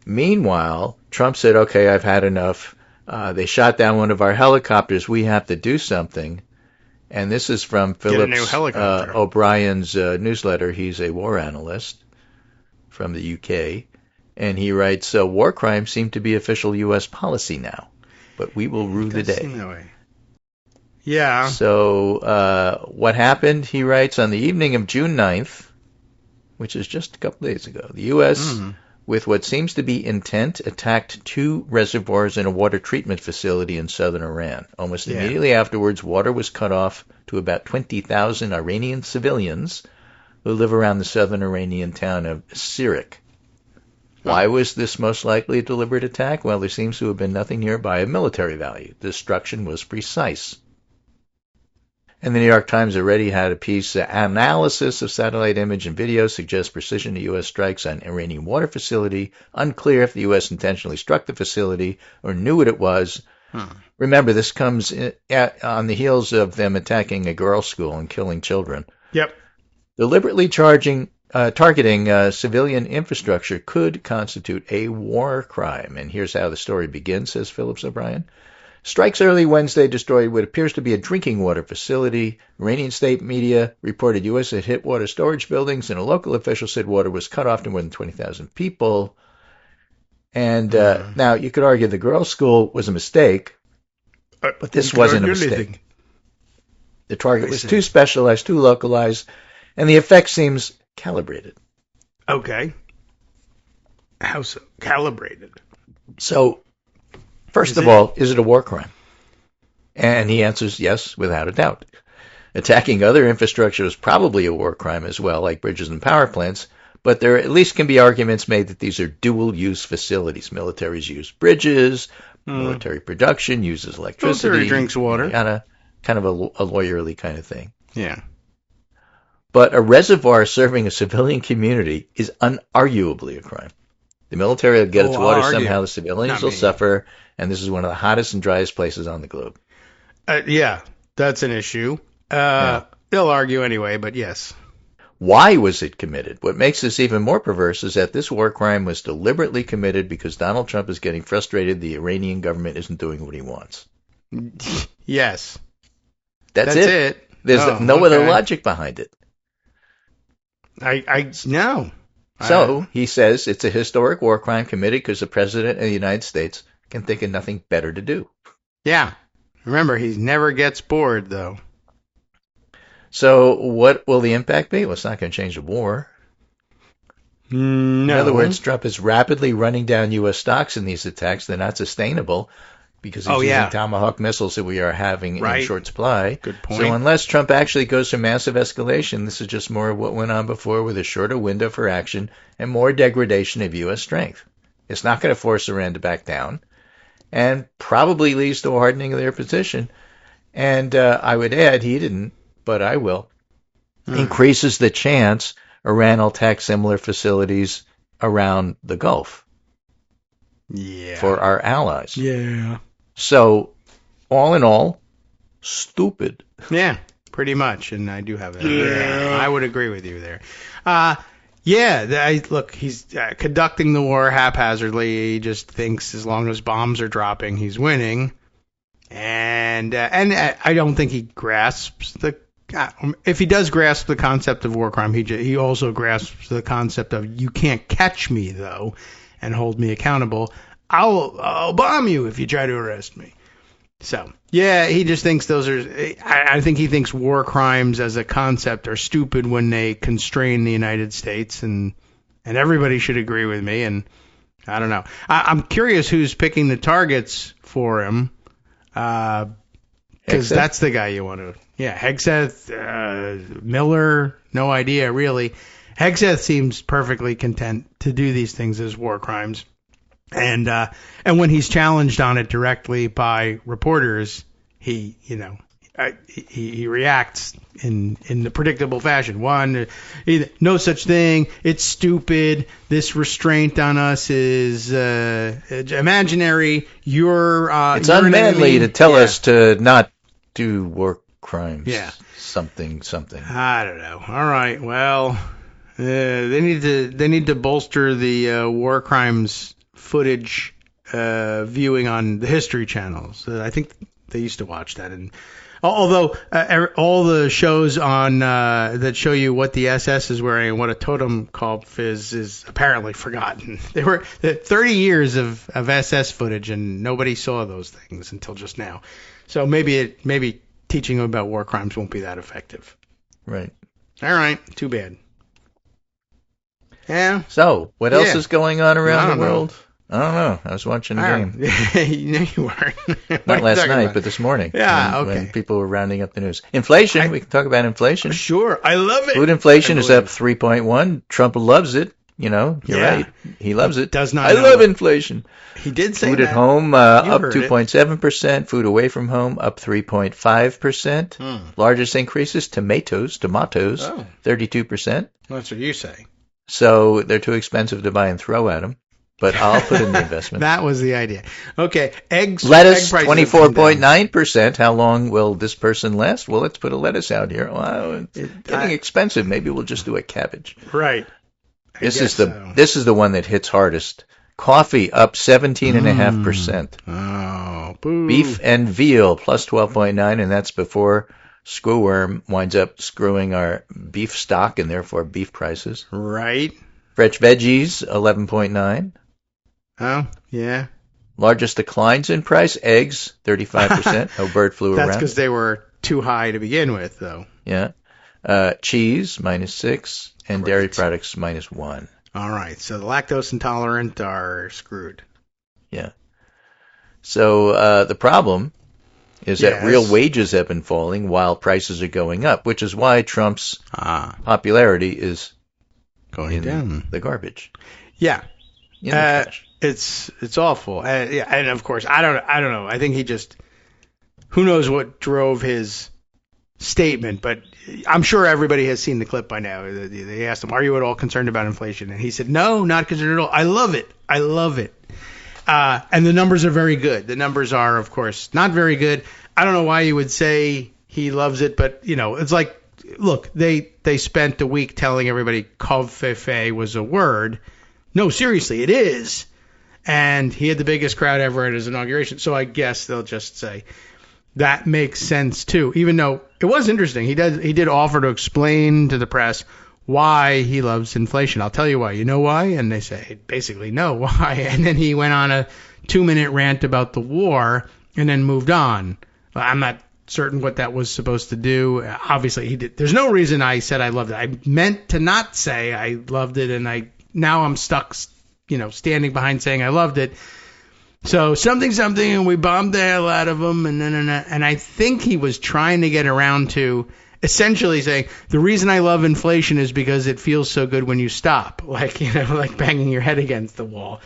Meanwhile, Trump said, okay, I've had enough. They shot down one of our helicopters. We have to do something. And this is from Phillips O'Brien's newsletter. He's a war analyst from the UK. And he writes, war crimes seem to be official U.S. policy now, but we will rue the day. Yeah. So what happened, he writes, on the evening of June 9th, which is just a couple days ago, the U.S., with what seems to be intent, attacked 2 reservoirs in a water treatment facility in southern Iran. Almost immediately afterwards, water was cut off to about 20,000 Iranian civilians who live around the southern Iranian town of Sirik. Why was this most likely a deliberate attack? Well, there seems to have been nothing nearby of military value. Destruction was precise. And the New York Times already had a piece, analysis of satellite image and video suggests precision to U.S. strikes on Iranian water facility. Unclear if the U.S. intentionally struck the facility or knew what it was. Remember, this comes on the heels of them attacking a girls' school and killing children. Yep. Deliberately targeting civilian infrastructure could constitute a war crime. And here's how the story begins, says Phillips O'Brien. Strikes early Wednesday destroyed what appears to be a drinking water facility. Iranian state media reported U.S. had hit water storage buildings, and a local official said water was cut off to more than 20,000 people. And now you could argue the girls' school was a mistake, but this wasn't a mistake. The target was too specialized, too localized, and the effect seems calibrated. Okay. How so? Calibrated. So, first of all, is it a war crime? And he answers yes, without a doubt. Attacking other infrastructure is probably a war crime as well, like bridges and power plants, but there at least can be arguments made that these are dual-use facilities. Militaries use bridges, military production uses electricity. Military drinks water. Kind of a lawyerly kind of thing. Yeah. But a reservoir serving a civilian community is unarguably a crime. The military will get its water somehow, the civilians will suffer, and this is one of the hottest and driest places on the globe. Yeah, that's an issue. They'll argue anyway, but yes. Why was it committed? What makes this even more perverse is that this war crime was deliberately committed because Donald Trump is getting frustrated the Iranian government isn't doing what he wants. Yes. That's it. There's no other logic behind it. No. So he says it's a historic war crime committed because the president of the United States can think of nothing better to do. Yeah. Remember, he never gets bored, though. So what will the impact be? Well, it's not going to change the war. No. In other words, Trump is rapidly running down U.S. stocks in these attacks. They're not sustainable because he's using Tomahawk missiles that we are having in short supply. Good point. So unless Trump actually goes to massive escalation, this is just more of what went on before with a shorter window for action and more degradation of U.S. strength. It's not going to force Iran to back down and probably leads to a hardening of their position. And I would add, he didn't, but I will, increases the chance Iran will attack similar facilities around the Gulf. Yeah. For our allies. Yeah. So, all in all, stupid. Yeah, pretty much. And I do have that. Yeah. I would agree with you there. Look, he's conducting the war haphazardly. He just thinks as long as bombs are dropping, he's winning. And I don't think he grasps if he does grasp the concept of war crime, he also grasps the concept of you can't catch me, though, and hold me accountable. I'll bomb you if you try to arrest me. So, yeah, he just thinks those are... I think he thinks war crimes as a concept are stupid when they constrain the United States, and everybody should agree with me, and I don't know. I'm curious who's picking the targets for him, because that's the guy you want to... Yeah, Hegseth, Miller, no idea, really. Hegseth seems perfectly content to do these things as war crimes. And when he's challenged on it directly by reporters, he reacts in the predictable fashion. One, no such thing. It's stupid. This restraint on us is imaginary. It's unmanly to tell us to not do war crimes. Yeah. Something. I don't know. All right. Well, they need to bolster the war crimes footage viewing on the History channels. I think they used to watch that. And although all the shows on that show you what the SS is wearing and what a totem call is apparently forgotten. There were 30 years of SS footage and nobody saw those things until just now. So maybe teaching them about war crimes won't be that effective. Right. All right. Too bad. Yeah. So, what else is going on around the world? Know. I don't know. I was watching the game. You weren't. Not last night, but this morning. Yeah, when people were rounding up the news. Inflation. We can talk about inflation. Sure. I love it. Food inflation is up 3.1. Trump loves it. You're right. He loves it. Does not. I love inflation. He did say Food that. at home up 2.7%. Food away from home up 3.5%. Largest increases, tomatoes, 32%. That's what you say. So they're too expensive to buy and throw at them. But I'll put in the investment. That was the idea. Okay, lettuce, 24.9%. How long will this person last? Well, let's put a lettuce out here. Well, it's getting expensive. Maybe we'll just do a cabbage. Right. This is the one that hits hardest. Coffee up 17.5%. Oh, boo. Beef and veal plus 12.9, and that's before screwworm winds up screwing our beef stock and therefore beef prices. Right. Fresh veggies 11.9. Oh, yeah. Largest declines in price, eggs 35%. No bird flew around. That's because they were too high to begin with, though. Yeah. Cheese, -6, and Great. dairy products, -1. All right, so the lactose intolerant are screwed. Yeah. So the problem is that real wages have been falling while prices are going up, which is why Trump's popularity is going down the garbage. Yeah. In the trash. It's awful. And of course, I don't know. I think he just, who knows what drove his statement, but I'm sure everybody has seen the clip by now. They asked him, "Are you at all concerned about inflation?" And he said, "No, not concerned at all. I love it. I love it." And the numbers are very good. The numbers are, of course, not very good. I don't know why you would say he loves it, but, it's like, look, they spent a week telling everybody covfefe was a word. No, seriously, it is. And he had the biggest crowd ever at his inauguration. So I guess they'll just say that makes sense, too, even though it was interesting. He did offer to explain to the press why he loves inflation. I'll tell you why. You know why? And they say, basically, no, why? And then he went on a 2-minute rant about the war and then moved on. I'm not certain what that was supposed to do. Obviously, he did. There's no reason I said I loved it. I meant to not say I loved it, and now I'm stuck, standing behind saying I loved it. So something, and we bombed the hell out of him, and I think he was trying to get around to essentially saying the reason I love inflation is because it feels so good when you stop, like banging your head against the wall.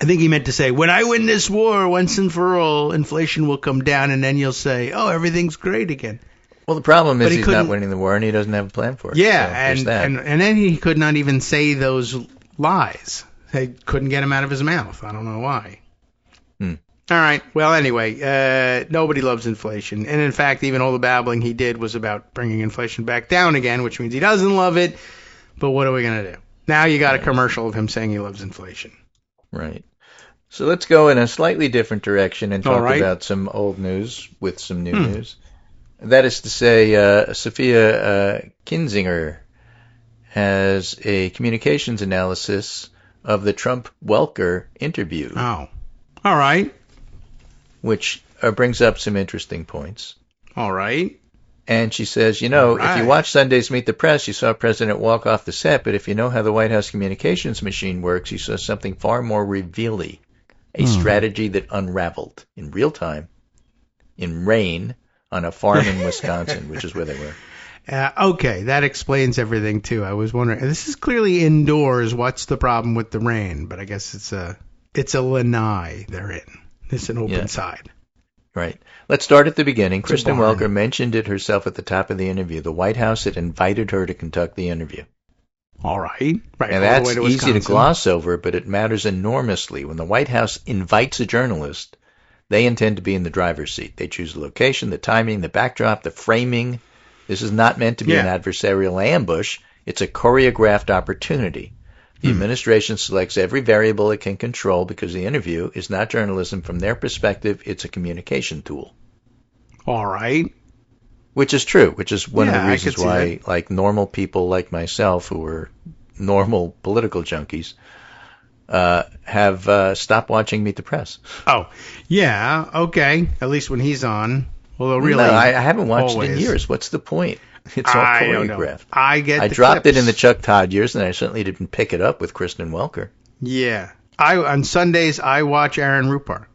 I think he meant to say, when I win this war once and for all, inflation will come down, and then you'll say, oh, everything's great again. Well, the problem is he's not winning the war, and he doesn't have a plan for it. Yeah, so and then he could not even say those lies. They couldn't get him out of his mouth. I don't know why. All right. Well, anyway, nobody loves inflation. And in fact, even all the babbling he did was about bringing inflation back down again, which means he doesn't love it. But what are we going to do? Now you got a commercial of him saying he loves inflation. Right. So let's go in a slightly different direction and talk about some old news with some new news. That is to say, Sophia Kinzinger has a communications analysis of the Trump-Welker interview. Oh. All right. Which brings up some interesting points. All right. And she says, if you watch Sunday's Meet the Press, you saw a president walk off the set, but if you know how the White House communications machine works, you saw something far more revealing, a strategy that unraveled in real time, in rain, on a farm in Wisconsin, which is where they were. Okay, that explains everything, too. I was wondering, this is clearly indoors. What's the problem with the rain? But I guess it's a lanai they're in. It's an open side. Right. Let's start at the beginning. Kristen Welker mentioned it herself at the top of the interview. The White House had invited her to conduct the interview. All right. Right. And that's easy to gloss over, but it matters enormously. When the White House invites a journalist, they intend to be in the driver's seat. They choose the location, the timing, the backdrop, the framing. This is not meant to be an adversarial ambush. It's a choreographed opportunity. The administration selects every variable it can control because the interview is not journalism from their perspective. It's a communication tool. All right. Which is true, which is one of the reasons why, like, normal people like myself who are normal political junkies have stopped watching Meet the Press. Oh, yeah, okay. At least when he's on. Although really, no, I haven't watched it in years. What's the point? It's all choreographed. I dropped it in the Chuck Todd years, and I certainly didn't pick it up with Kristen Welker. Yeah. On Sundays, I watch Aaron Rupar.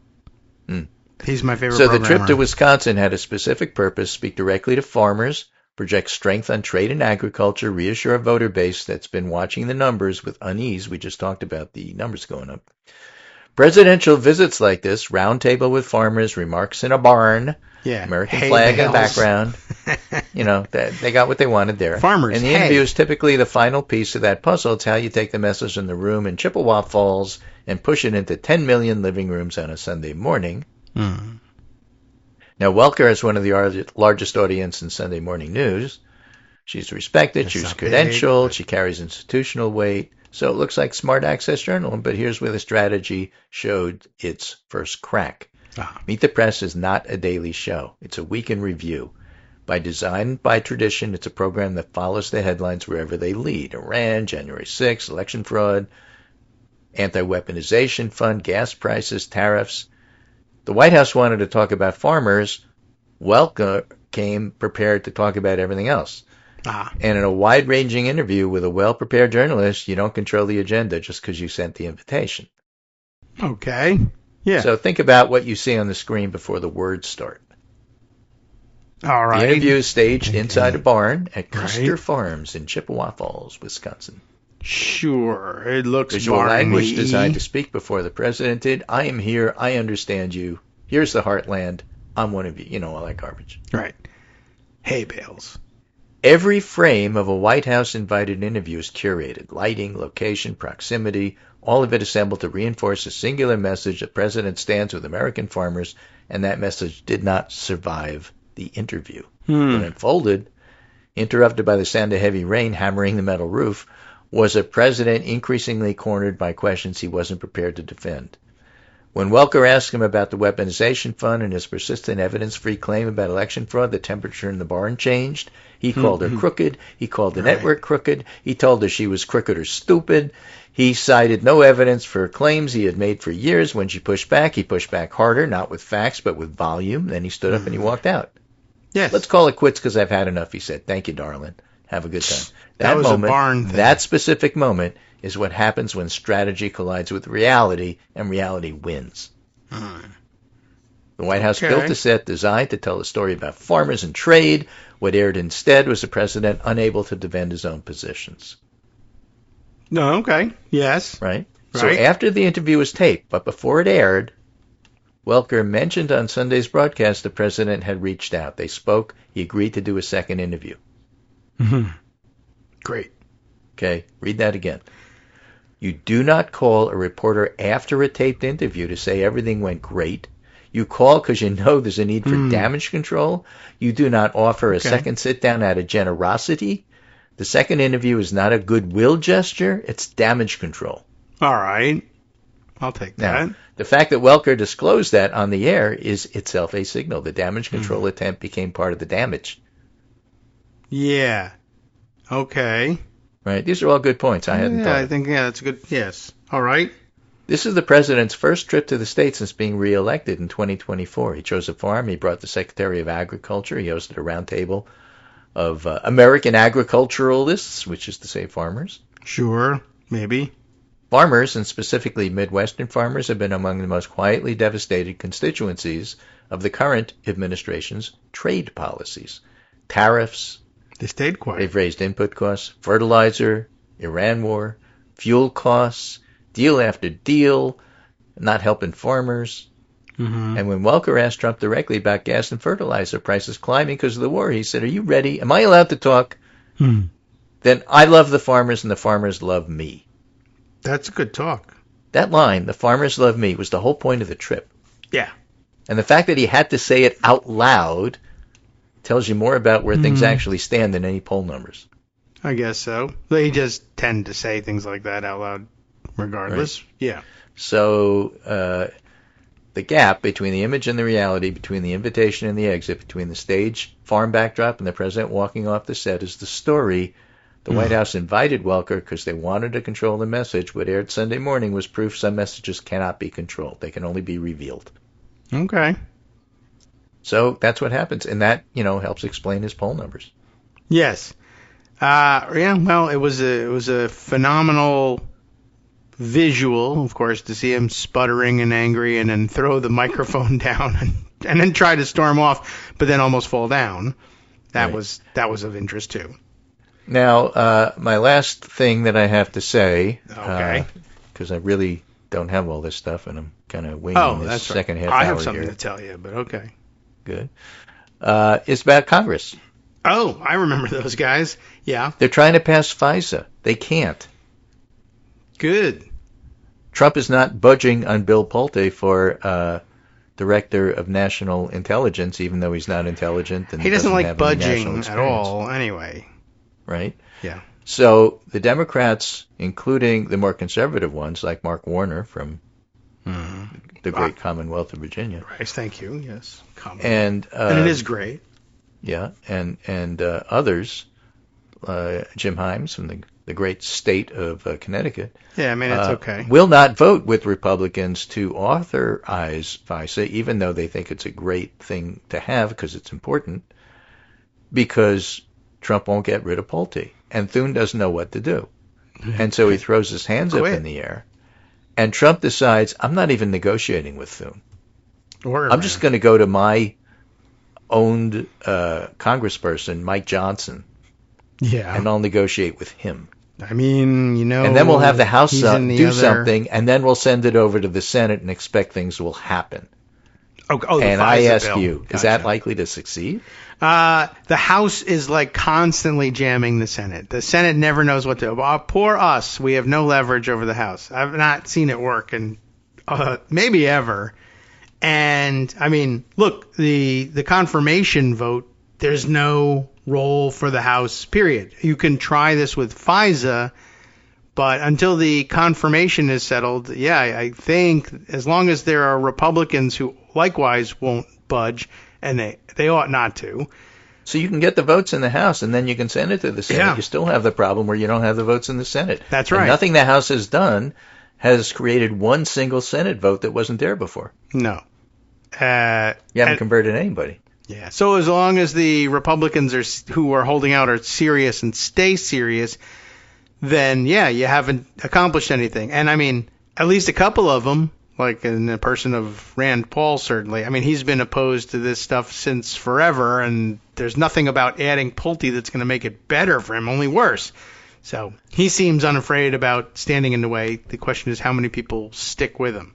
He's my favorite programmer. So the trip to Wisconsin had a specific purpose: speak directly to farmers, project strength on trade and agriculture, reassure a voter base that's been watching the numbers with unease. We just talked about the numbers going up. Presidential visits like this, roundtable with farmers, remarks in a barn, American flag in the background. They got what they wanted there. Farmers, and the interview is typically the final piece of that puzzle. It's how you take the message in the room in Chippewa Falls and push it into 10 million living rooms on a Sunday morning. Now, Welker has one of the largest audience in Sunday morning news. She's respected, she's credentialed, she carries institutional weight. So it looks like smart access journalism, but here's where the strategy showed its first crack. Meet the Press is not a daily show. It's a week in review. By design, by tradition, it's a program that follows the headlines wherever they lead. Iran, January 6th, election fraud, anti-weaponization fund, gas prices, tariffs. The White House wanted to talk about farmers, Welker came prepared to talk about everything else. And in a wide-ranging interview with a well-prepared journalist, you don't control the agenda just because you sent the invitation. Okay. Yeah. So think about what you see on the screen before the words start. All right. The interview is staged inside a barn at Custer Farms in Chippewa Falls, Wisconsin. Sure. It looks Visual barny. language designed to speak before the president did. I am here. I understand you. Here's the heartland. I'm one of you. You know, all that garbage. Right. Hay bales. Every frame of a White House invited interview is curated. Lighting, location, proximity, all of it assembled to reinforce a singular message. The president stands with American farmers, and that message did not survive the interview. When it unfolded, interrupted by the sound of heavy rain hammering the metal roof, was a president increasingly cornered by questions he wasn't prepared to defend. When Welker asked him about the weaponization fund and his persistent evidence-free claim about election fraud, the temperature in the barn changed. He called her crooked. He called the network crooked. He told her she was crooked or stupid. He cited no evidence for claims he had made for years. When she pushed back, he pushed back harder, not with facts, but with volume. Then he stood up and he walked out. Yes. Let's call it quits because I've had enough, he said. Thank you, darling. Have a good time. That was moment, a barn thing. that specific moment is what happens when strategy collides with reality and reality wins. The White House built a set designed to tell a story about farmers and trade. What aired instead was the president unable to defend his own positions. No, okay. Yes. Right? So after the interview was taped, but before it aired, Welker mentioned on Sunday's broadcast the president had reached out. They spoke. He agreed to do a second interview. Great. Okay, read that again. You do not call a reporter after a taped interview to say everything went great. You call because you know there's a need for damage control. You do not offer a second sit-down out of generosity. The second interview is not a goodwill gesture. It's damage control. All right. I'll take that. Now, the fact that Welker disclosed that on the air is itself a signal. The damage control attempt became part of the damage. Yeah. Okay. Right? These are all good points. I hadn't thought. I think, that's a good, yes. All right. This is the president's first trip to the state since being reelected in 2024. He chose a farm. He brought the Secretary of Agriculture. He hosted a roundtable of American agriculturalists, which is to say farmers. Sure. Maybe. Farmers, and specifically Midwestern farmers, have been among the most quietly devastated constituencies of the current administration's trade policies. Tariffs. They stayed quiet. They've raised input costs, fertilizer, Iran war, fuel costs, deal after deal, not helping farmers. And when Welker asked Trump directly about gas and fertilizer prices climbing because of the war, he said, "Are you ready? Am I allowed to talk? Then I love the farmers and the farmers love me." That's a good talk. That line, "the farmers love me," was the whole point of the trip. Yeah. And the fact that he had to say it out loud tells you more about where things actually stand than any poll numbers. I guess so. They just tend to say things like that out loud regardless. Right. Yeah. So the gap between the image and the reality, between the invitation and the exit, between the stage farm backdrop and the president walking off the set is the story. The White House invited Welker because they wanted to control the message. What aired Sunday morning was proof some messages cannot be controlled. They can only be revealed. Okay. So that's what happens, and that, helps explain his poll numbers. Yes. Well, it was a phenomenal visual, of course, to see him sputtering and angry and then throw the microphone down and then try to storm off, but then almost fall down. That was of interest too. Now, my last thing that I have to say, okay, because I really don't have all this stuff, and I'm kind of winging this second half hour I have something here. to tell you, but okay. Good. It's about Congress. Oh, I remember those guys. Yeah. They're trying to pass FISA. They can't. Good. Trump is not budging on Bill Pulte for Director of National Intelligence, even though he's not intelligent. And he doesn't like have budging at all, anyway. Right? Yeah. So the Democrats, including the more conservative ones, like Mark Warner from the great Commonwealth of Virginia. Right, thank you, yes. And it is great. Yeah, and others, Jim Himes from the the great state of Connecticut, Yeah, I mean, it's okay. will not vote with Republicans to authorize FISA, even though they think it's a great thing to have because it's important, because Trump won't get rid of Pulte. And Thune doesn't know what to do. And so he throws his hands up in the air. And Trump decides, I'm not even negotiating with Thune. I'm just going to go to my owned congressperson, Mike Johnson, and I'll negotiate with him. I mean, and then we'll have the House do something, and then we'll send it over to the Senate and expect things will happen. And I ask you, is that likely to succeed? The House is like constantly jamming the Senate. The Senate never knows what to do. Poor us. We have no leverage over the House. I've not seen it work in maybe ever. And, I mean, look, the confirmation vote, there's no role for the House, period. You can try this with FISA, but until the confirmation is settled, I think as long as there are Republicans who likewise won't budge, and they ought not to. So you can get the votes in the House, and then you can send it to the Senate. Yeah. You still have the problem where you don't have the votes in the Senate. That's right. And nothing the House has done has created one single Senate vote that wasn't there before. No. You haven't converted anybody. Yeah. So as long as the Republicans who are holding out are serious and stay serious, then, you haven't accomplished anything. And, I mean, at least a couple of them, like in the person of Rand Paul, certainly. I mean, he's been opposed to this stuff since forever, and there's nothing about adding Pulte that's going to make it better for him, only worse. So he seems unafraid about standing in the way. The question is how many people stick with him.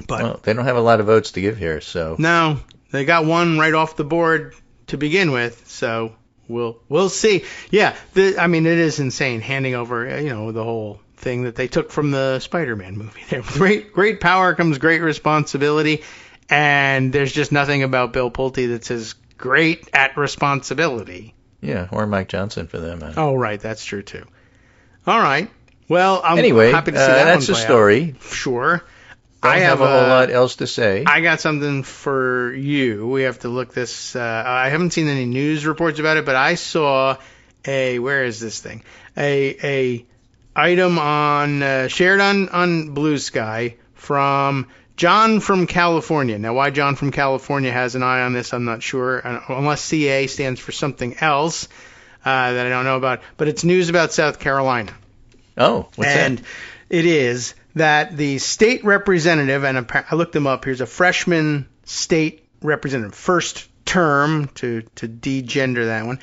But they don't have a lot of votes to give here, so. No, they got one right off the board to begin with, so we'll see. Yeah, I mean, it is insane handing over, the whole thing that they took from the Spider-Man movie. Great power comes great responsibility, and there's just nothing about Bill Pulte that says great at responsibility. Yeah, or Mike Johnson for them. Oh, right, that's true too. All right. Well, I'm anyway, happy to see that that's one the story. Out. Sure. I have a whole lot else to say. I got something for you. We have to look this. I haven't seen any news reports about it, but I saw where is this thing? A item on shared on Blue Sky from John from California. Now, why John from California has an eye on this, I'm not sure, unless CA stands for something else that I don't know about. But it's news about South Carolina. Oh, what's that? And it is that the state representative, and I looked him up, here's a freshman state representative, first term, to de-gender that one,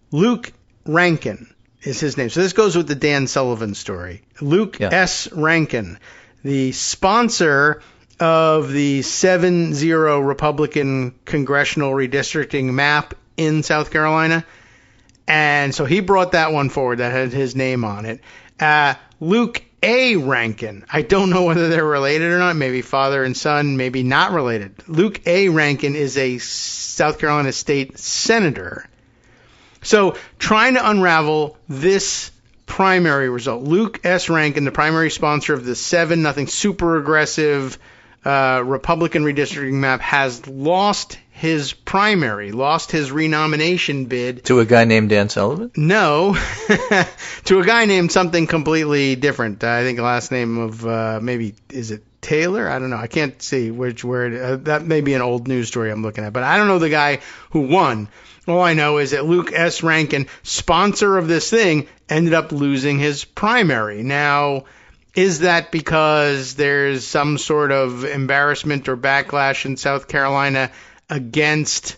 Luke Rankin is his name. So this goes with the Dan Sullivan story. Luke S. Rankin, the sponsor of the 7-0 Republican congressional redistricting map in South Carolina. And so he brought that one forward that had his name on it. Luke A. Rankin, I don't know whether they're related or not, maybe father and son, maybe not related. Luke A. Rankin is a South Carolina state senator. So trying to unravel this primary result, Luke S. Rankin, the primary sponsor of the 7-0 super aggressive Republican redistricting map, has lost his primary, lost his renomination bid. To a guy named Dan Sullivan? No, to a guy named something completely different. I think the last name of maybe, is it Taylor? I don't know. I can't see which word. That may be an old news story I'm looking at, but I don't know the guy who won. All I know is that Luke S. Rankin, sponsor of this thing, ended up losing his primary. Now, is that because there's some sort of embarrassment or backlash in South Carolina against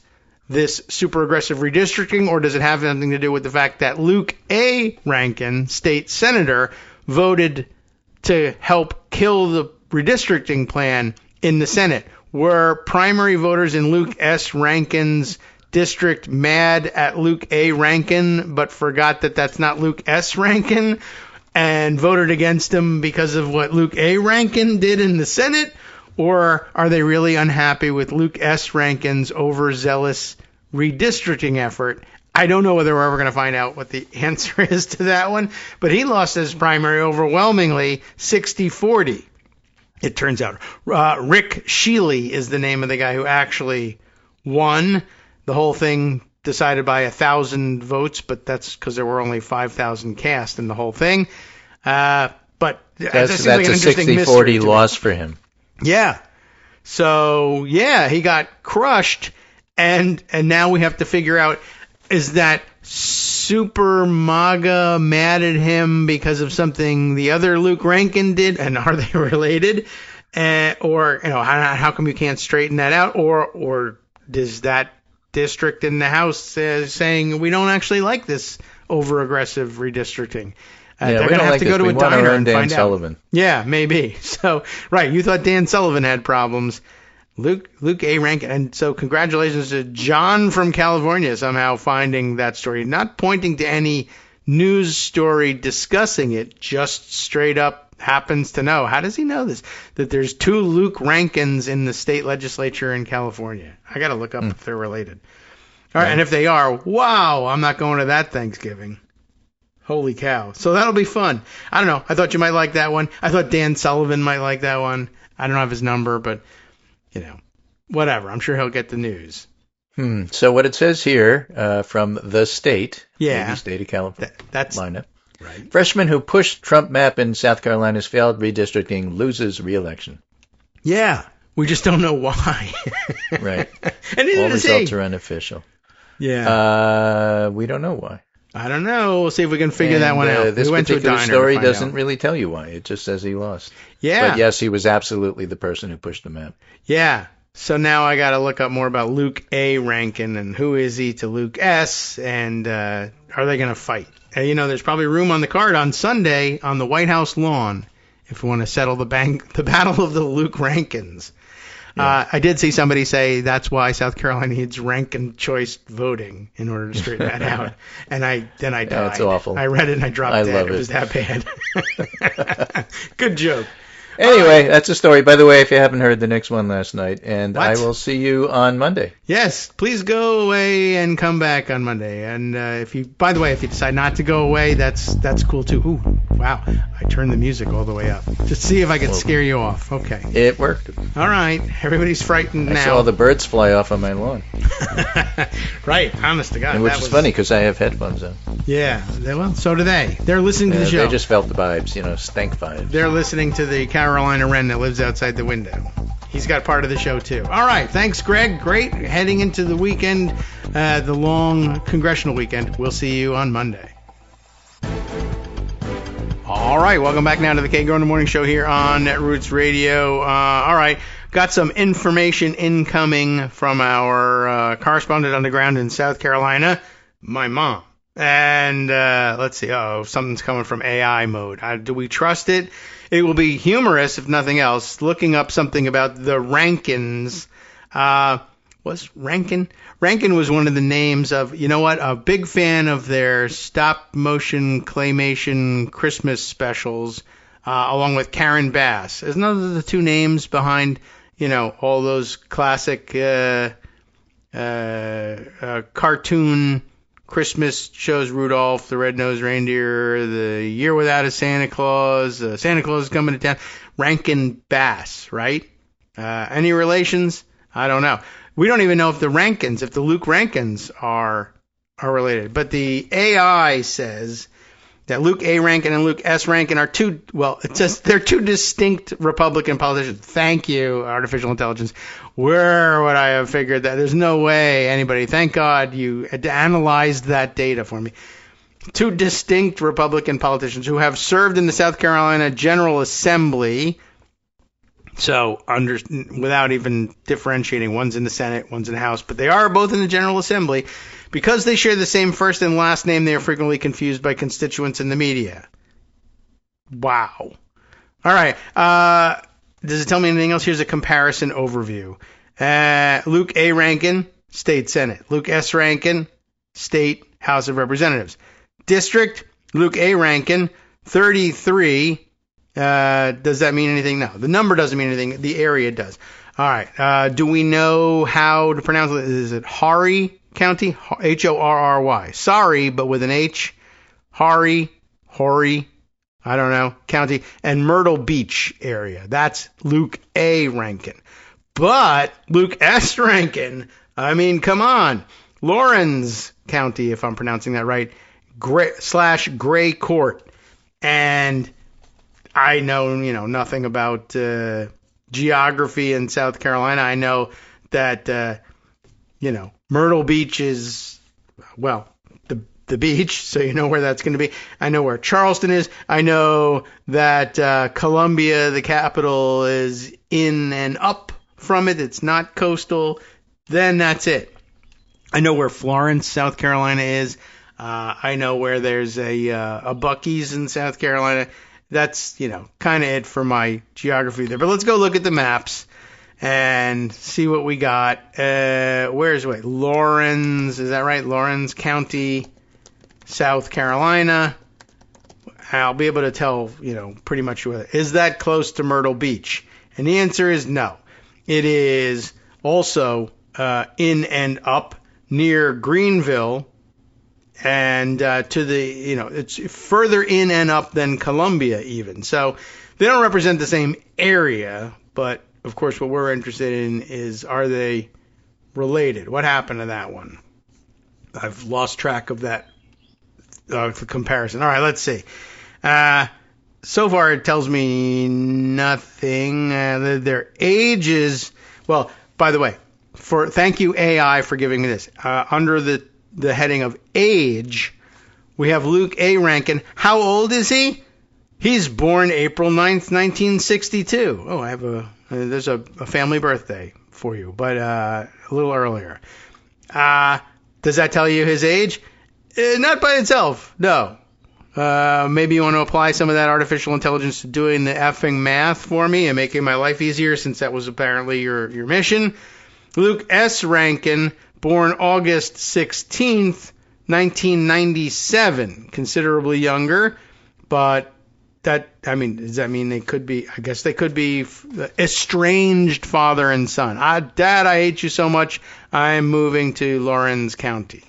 this super aggressive redistricting, or does it have anything to do with the fact that Luke A. Rankin, state senator, voted to help kill the redistricting plan in the Senate? Were primary voters in Luke S. Rankin's district mad at Luke A. Rankin, but forgot that that's not Luke S. Rankin, and voted against him because of what Luke A. Rankin did in the Senate? Or are they really unhappy with Luke S. Rankin's overzealous redistricting effort? I don't know whether we're ever going to find out what the answer is to that one, but he lost his primary overwhelmingly 60-40. It turns out Rick Shealy is the name of the guy who actually won. The whole thing decided by 1,000 votes, but that's because there were only 5,000 cast in the whole thing. But that's like a 60-40 loss for him. Yeah. So, yeah, he got crushed, and now we have to figure out, is that Super MAGA mad at him because of something the other Luke Rankin did, and are they related? Or, how come you can't straighten that out? Or does that district in the House saying we don't actually like this over-aggressive redistricting? They're going to have to go to a diner and find out. Yeah, maybe. So, right, you thought Dan Sullivan had problems. Luke A. Rankin. And so congratulations to John from California somehow finding that story. Not pointing to any news story discussing it, just straight up happens to know. How does he know this? That there's 2 Luke Rankins in the state legislature in California. I got to look up if they're related. All right, and if they are, wow, I'm not going to that Thanksgiving. Holy cow. So that'll be fun. I don't know. I thought you might like that one. I thought Dan Sullivan might like that one. I don't have his number, but, whatever. I'm sure he'll get the news. So what it says here from the state, the state of California, that's lineup. Right. Freshman who pushed Trump map in South Carolina's failed redistricting loses re-election. Yeah. We just don't know why. Right. And all results are unofficial. Yeah. We don't know why. I don't know. We'll see if we can figure that one out. This particular story doesn't really tell you why. It just says he lost. Yeah. But yes, he was absolutely the person who pushed the map. Yeah. So now I got to look up more about Luke A. Rankin and who is he to Luke S. and are they going to fight? There's probably room on the card on Sunday on the White House lawn if we want to settle the battle of the Luke Rankins. Yeah. I did see somebody say that's why South Carolina needs rank choice voting in order to straighten that out. And I died. That's awful. I read it and I dropped dead. Love it. It was that bad. Good joke. Anyway, that's a story. By the way, if you haven't heard the Knicks won last night, and I will see you on Monday. Yes, please go away and come back on Monday. And if you decide not to go away, that's cool too. Ooh, wow! I turned the music all the way up just to see if I could scare you off. Okay, it worked. All right, everybody's frightened now. I saw the birds fly off on my lawn. Right, honest to God. And which is funny because I have headphones on. Yeah, well, so do they. They're listening to the show. They just felt the vibes, stank vibes. They're listening to the Carolina Wren that lives outside the window. He's got part of the show, too. All right, thanks, Greg. Great. Heading into the weekend, the long congressional weekend. We'll see you on Monday. All right, welcome back now to the Kagro in the Morning Show here on Netroots Radio. All right, got some information incoming from our correspondent on the ground in South Carolina, my mom. And let's see. Something's coming from AI mode. Do we trust it? It will be humorous, if nothing else, looking up something about the Rankins. What's Rankin? Rankin was one of the names of, a big fan of their stop-motion claymation Christmas specials, along with Karen Bass. Isn't those the 2 names behind, all those classic cartoon Christmas shows? Rudolph the Red-Nosed Reindeer, The Year Without a Santa Claus, Santa Claus is Coming to Town, Rankin Bass, right? Any relations? I don't know. We don't even know if the Luke Rankins are related. But the AI says that Luke A. Rankin and Luke S. Rankin are they're 2 distinct Republican politicians. Thank you, artificial intelligence. Where would I have figured that? There's no way anybody. Thank God you analyzed that data for me. 2 distinct Republican politicians who have served in the South Carolina General Assembly. So, without even differentiating, one's in the Senate, one's in the House, but they are both in the General Assembly. Because they share the same first and last name, they are frequently confused by constituents in the media. Wow. All right. Does it tell me anything else? Here's a comparison overview. Luke A. Rankin, State Senate. Luke S. Rankin, State House of Representatives. District, Luke A. Rankin, 33. Does that mean anything? No. The number doesn't mean anything. The area does. All right. Do we know how to pronounce it? Is it Horry County? Horry. Sorry, but with an H. Horry. I don't know. County. And Myrtle Beach area. That's Luke A. Rankin. But Luke S. Rankin, come on. Lawrence County, if I'm pronouncing that right, /Gray Court. And I know, nothing about geography in South Carolina. I know that, Myrtle Beach is, the beach, so you know where that's going to be. I know where Charleston is. I know that Columbia, the capital, is in and up from it. It's not coastal. Then that's it. I know where Florence, South Carolina is. I know where there's a Buc-ee's in South Carolina. That's, kind of it for my geography there. But let's go look at the maps and see what we got. Lawrence, is that right? Lawrence County, South Carolina. I'll be able to tell, pretty much is that close to Myrtle Beach? And the answer is no. It is also in and up near Greenville, and to the, it's further in and up than Columbia even. So they don't represent the same area, but of course what we're interested in is, are they related? What happened to that one? I've lost track of that comparison. All right, let's see. So far it tells me nothing. Their ages, well, by the way, thank you AI for giving me this. Under the heading of age, we have Luke A. Rankin. How old is he? He's born April 9th, 1962. Oh, there's a family birthday for you, but a little earlier. Does that tell you his age? Not by itself, no. Maybe you want to apply some of that artificial intelligence to doing the effing math for me and making my life easier, since that was apparently your mission. Luke S. Rankin, born August 16th, 1997. Considerably younger, but does that mean they could be, I guess they could be estranged father and son. Dad, I hate you so much, I'm moving to Lawrence County.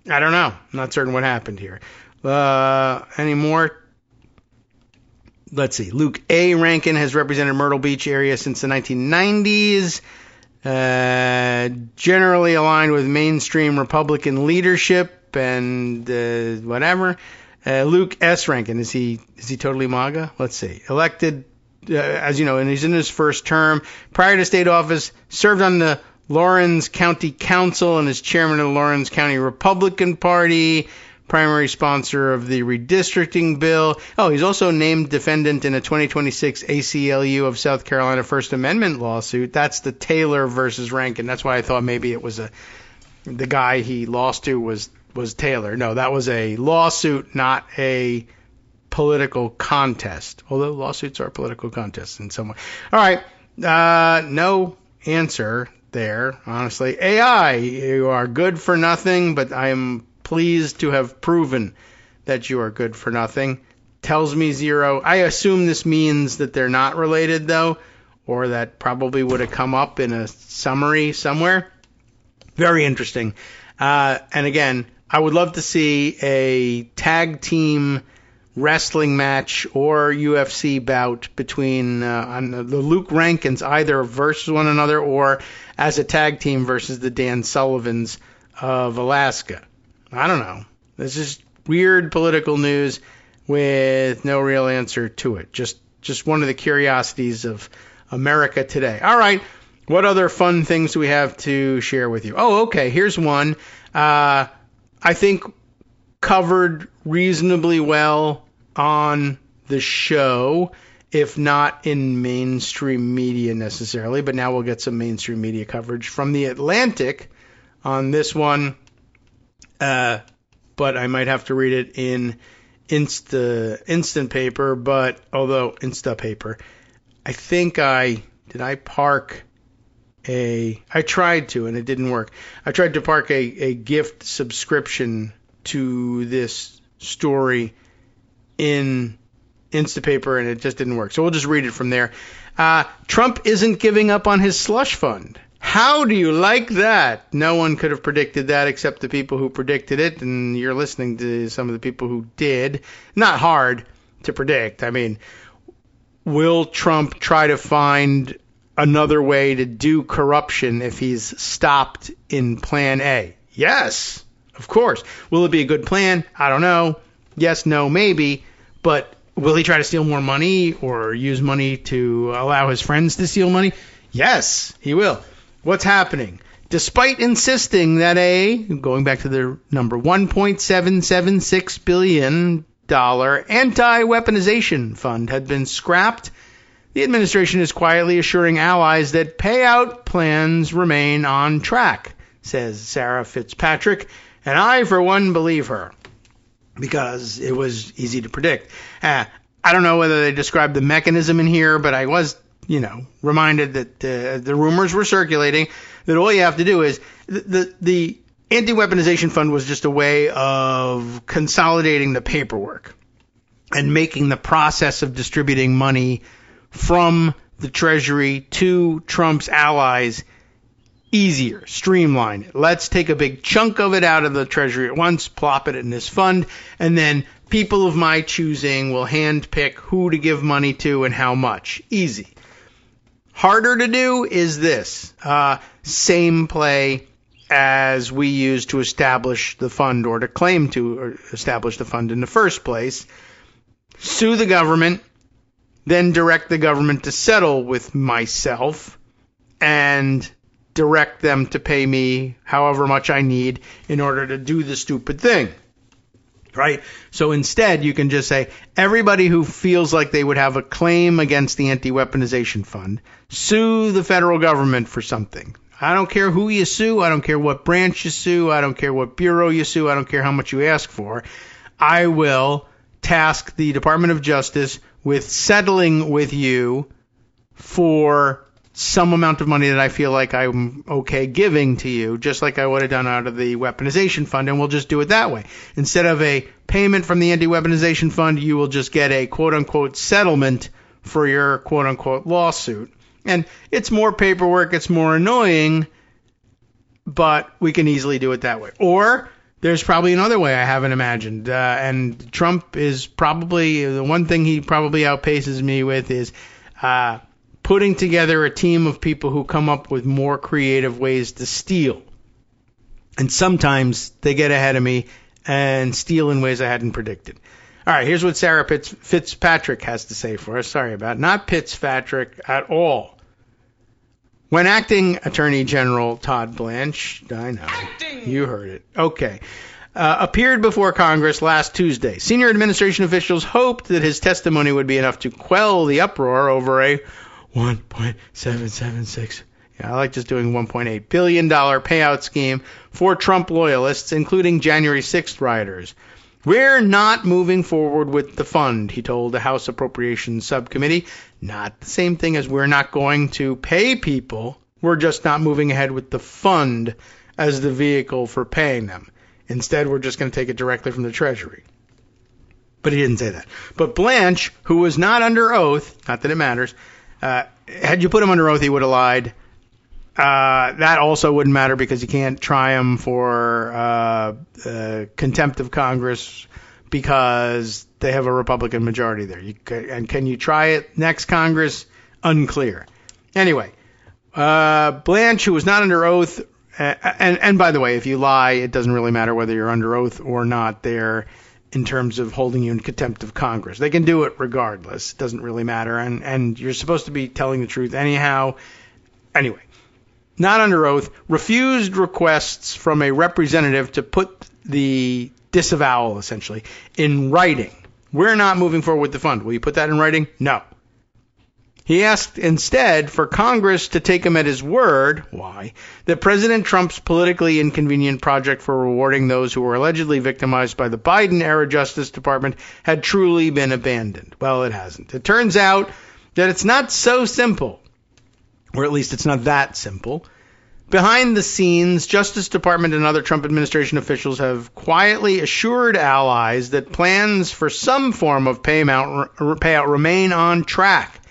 I don't know. I'm not certain what happened here. Any more? Let's see. Luke A. Rankin has represented Myrtle Beach area since the 1990s. Generally aligned with mainstream Republican leadership and whatever. Luke S. Rankin, is he totally MAGA? Let's see. Elected, as you know, and he's in his first term. Prior to state office, served on the Lawrence County Council and is chairman of the Lawrence County Republican Party, primary sponsor of the redistricting bill. Oh, he's also named defendant in a 2026 ACLU of South Carolina First Amendment lawsuit. That's the Taylor versus Rankin. That's why I thought maybe it was the guy he lost to was Taylor. No, that was a lawsuit, not a political contest. Although lawsuits are political contests in some way. All right, no answer there, honestly. AI, you are good for nothing, but I am pleased to have proven that you are good for nothing. Tells me 0. I assume this means that they're not related, though, or that probably would have come up in a summary somewhere. Very interesting. And again, I would love to see a tag team wrestling match or UFC bout between the Luke Rankins, either versus one another or as a tag team versus the Dan Sullivans of Alaska. I don't know. This is weird political news with no real answer to it. Just one of the curiosities of America today. All right. What other fun things do we have to share with you? Oh, okay. Here's one. I think covered reasonably well on the show, if not in mainstream media necessarily, but now we'll get some mainstream media coverage from The Atlantic on this one. But I might have to read it in instant paper, but although Instapaper, I think I tried to, and it didn't work. I tried to park a gift subscription to this story in Instapaper, and it just didn't work. So we'll just read it from there. Trump isn't giving up on his slush fund. How do you like that? No one could have predicted that except the people who predicted it, and you're listening to some of the people who did. Not hard to predict. I mean, will Trump try to find another way to do corruption if he's stopped in Plan A? Yes, of course. Will it be a good plan? I don't know. Yes, no, maybe. But will he try to steal more money or use money to allow his friends to steal money? Yes, he will. What's happening? Despite insisting that going back to the number, $1.776 billion anti-weaponization fund had been scrapped, the administration is quietly assuring allies that payout plans remain on track, says Sarah Fitzpatrick, and I, for one, believe her, because it was easy to predict. I don't know whether they described the mechanism in here, but I was, reminded that the rumors were circulating that all you have to do is the anti-weaponization fund was just a way of consolidating the paperwork and making the process of distributing money from the Treasury to Trump's allies easier, streamline it. Let's take a big chunk of it out of the Treasury at once, plop it in this fund, and then people of my choosing will handpick who to give money to and how much. Easy. Harder to do is this. Same play as we used to establish the fund or to claim to establish the fund in the first place. Sue the government, then direct the government to settle with myself and direct them to pay me however much I need in order to do the stupid thing. Right? So instead, you can just say, everybody who feels like they would have a claim against the anti-weaponization fund, sue the federal government for something. I don't care who you sue. I don't care what branch you sue. I don't care what bureau you sue. I don't care how much you ask for. I will task the Department of Justice with settling with you for some amount of money that I feel like I'm okay giving to you, just like I would have done out of the weaponization fund, and we'll just do it that way. Instead of a payment from the anti-weaponization fund, you will just get a quote-unquote settlement for your quote-unquote lawsuit. And it's more paperwork, it's more annoying, but we can easily do it that way. Or there's probably another way I haven't imagined, and Trump is probably, the one thing he probably outpaces me with is putting together a team of people who come up with more creative ways to steal. And sometimes they get ahead of me and steal in ways I hadn't predicted. All right, here's what Sarah Fitzpatrick has to say for us. Sorry about it. Not Fitzpatrick at all. When acting Attorney General Todd Blanche, I know, you heard it. Okay. Appeared before Congress last Tuesday. Senior administration officials hoped that his testimony would be enough to quell the uproar over a $1.776. Yeah, I like just doing $1.8 billion payout scheme for Trump loyalists, including January 6th rioters. We're not moving forward with the fund, he told the House Appropriations Subcommittee. Not the same thing as we're not going to pay people. We're just not moving ahead with the fund as the vehicle for paying them. Instead, we're just going to take it directly from the Treasury. But he didn't say that. But Blanche, who was not under oath, not that it matters, had you put him under oath, he would have lied. That also wouldn't matter because you can't try him for contempt of Congress because they have a Republican majority there. And can you try it next Congress? Unclear. Anyway, Blanche, who was not under oath, and by the way, if you lie, it doesn't really matter whether you're under oath or not there in terms of holding you in contempt of Congress. They can do it regardless. It doesn't really matter. And you're supposed to be telling the truth anyhow. Anyway, not under oath, refused requests from a representative to put the disavowal, essentially, in writing. We're not moving forward with the fund. Will you put that in writing? No. He asked instead for Congress to take him at his word, why, that President Trump's politically inconvenient project for rewarding those who were allegedly victimized by the Biden-era Justice Department had truly been abandoned. Well, it hasn't. It turns out that it's not so simple, or at least it's not that simple. Behind the scenes, Justice Department and other Trump administration officials have quietly assured allies that plans for some form of payout remain on track.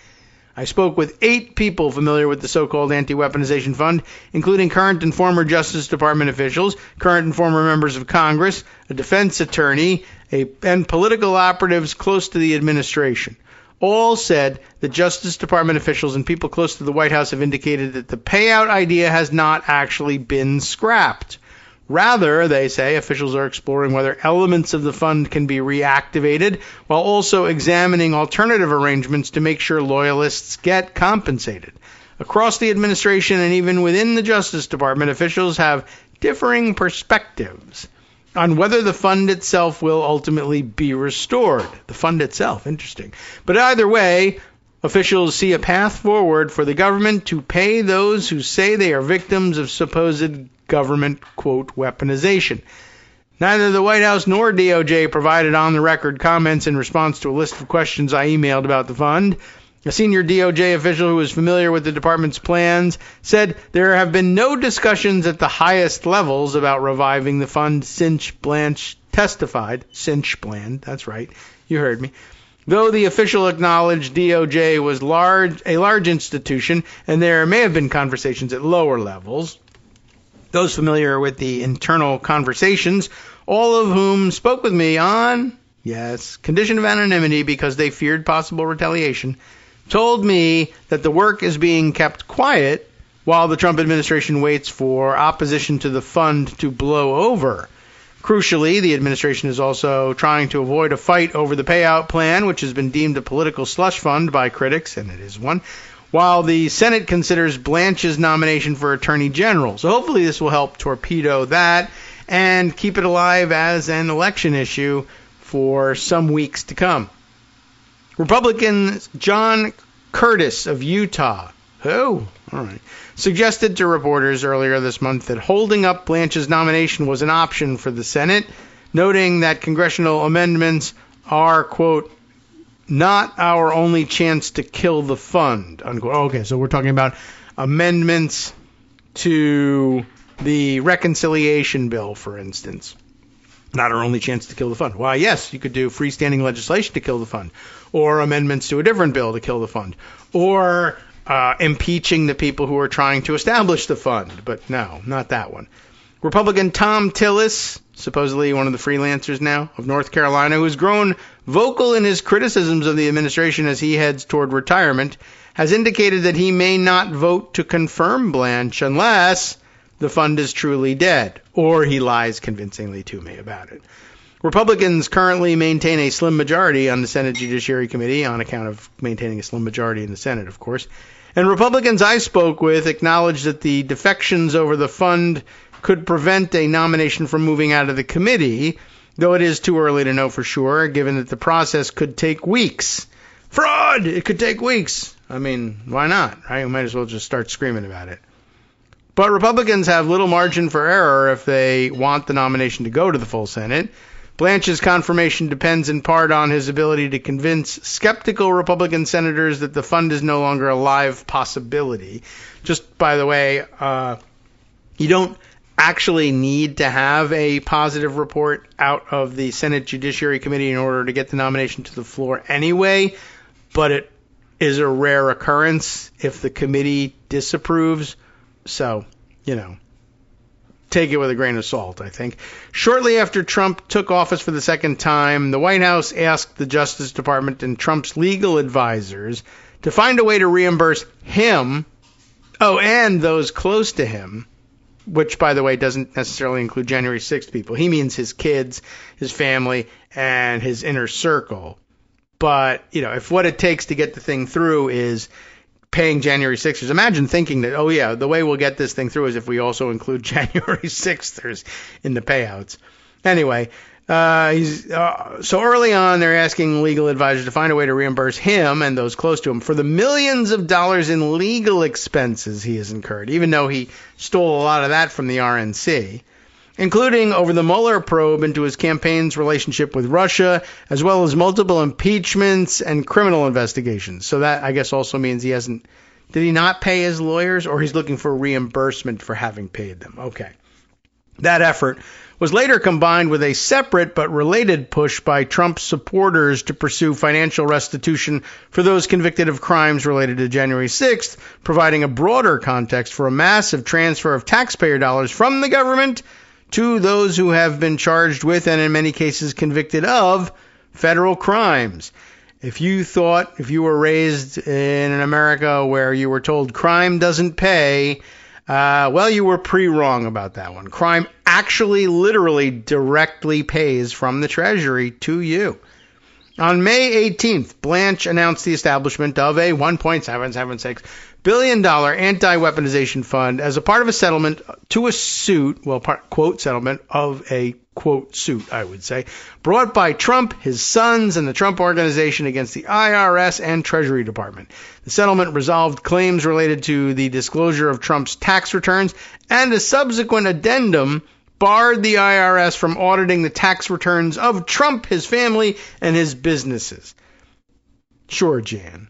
I spoke with 8 people familiar with the so-called anti-weaponization fund, including current and former Justice Department officials, current and former members of Congress, a defense attorney, and political operatives close to the administration. All said that Justice Department officials and people close to the White House have indicated that the payout idea has not actually been scrapped. Rather, they say, officials are exploring whether elements of the fund can be reactivated while also examining alternative arrangements to make sure loyalists get compensated. Across the administration and even within the Justice Department, officials have differing perspectives on whether the fund itself will ultimately be restored. The fund itself, interesting. But either way, officials see a path forward for the government to pay those who say they are victims of supposed government, quote, weaponization. Neither the White House nor DOJ provided on-the-record comments in response to a list of questions I emailed about the fund. A senior DOJ official who is familiar with the department's plans said there have been no discussions at the highest levels about reviving the fund since Blanche testified. Since Bland, that's right, you heard me. Though the official acknowledged DOJ was a large institution and there may have been conversations at lower levels, those familiar with the internal conversations, all of whom spoke with me on, yes, condition of anonymity because they feared possible retaliation, told me that the work is being kept quiet while the Trump administration waits for opposition to the fund to blow over. Crucially, the administration is also trying to avoid a fight over the payout plan, which has been deemed a political slush fund by critics, and it is one, while the Senate considers Blanche's nomination for Attorney General. So hopefully this will help torpedo that and keep it alive as an election issue for some weeks to come. Republican John Curtis of Utah, suggested to reporters earlier this month that holding up Blanche's nomination was an option for the Senate, noting that congressional amendments are, quote, not our only chance to kill the fund, unquote. Okay, so we're talking about amendments to the reconciliation bill, for instance. Not our only chance to kill the fund. Why, yes, you could do freestanding legislation to kill the fund, or amendments to a different bill to kill the fund, or impeaching the people who are trying to establish the fund. But no, not that one. Republican Tom Tillis, supposedly one of the freelancers now of North Carolina, who has grown vocal in his criticisms of the administration as he heads toward retirement, has indicated that he may not vote to confirm Blanche unless the fund is truly dead, or he lies convincingly to me about it. Republicans currently maintain a slim majority on the Senate Judiciary Committee on account of maintaining a slim majority in the Senate, of course. And Republicans I spoke with acknowledged that the defections over the fund could prevent a nomination from moving out of the committee, though it is too early to know for sure, given that the process could take weeks. Fraud! It could take weeks. I mean, why not, right? We might as well just start screaming about it. But Republicans have little margin for error if they want the nomination to go to the full Senate. Blanche's confirmation depends in part on his ability to convince skeptical Republican senators that the fund is no longer a live possibility. Just, by the way, you don't actually need to have a positive report out of the Senate Judiciary Committee in order to get the nomination to the floor anyway, but it is a rare occurrence if the committee disapproves. So, take it with a grain of salt, I think. Shortly after Trump took office for the second time, the White House asked the Justice Department and Trump's legal advisors to find a way to reimburse him, and those close to him, which, by the way, doesn't necessarily include January 6th people. He means his kids, his family, and his inner circle. But, if what it takes to get the thing through is paying January 6ers, imagine thinking that, the way we'll get this thing through is if we also include January 6ers in the payouts. Anyway, so early on, they're asking legal advisors to find a way to reimburse him and those close to him for the millions of dollars in legal expenses he has incurred, even though he stole a lot of that from the RNC, including over the Mueller probe into his campaign's relationship with Russia, as well as multiple impeachments and criminal investigations. So that, I guess, also means did he not pay his lawyers, or he's looking for reimbursement for having paid them? Okay. That effort was later combined with a separate but related push by Trump's supporters to pursue financial restitution for those convicted of crimes related to January 6th, providing a broader context for a massive transfer of taxpayer dollars from the government to those who have been charged with and in many cases convicted of federal crimes. If you were raised in an America where you were told crime doesn't pay, you were pretty wrong about that one. Crime actually literally directly pays from the Treasury to you. On May 18th, Blanche announced the establishment of a $1.776 billion anti-weaponization fund as a part of a settlement to a suit, quote, settlement of a, quote, suit, I would say, brought by Trump, his sons, and the Trump Organization against the IRS and Treasury Department. The settlement resolved claims related to the disclosure of Trump's tax returns, and a subsequent addendum barred the IRS from auditing the tax returns of Trump, his family, and his businesses. Sure, Jan.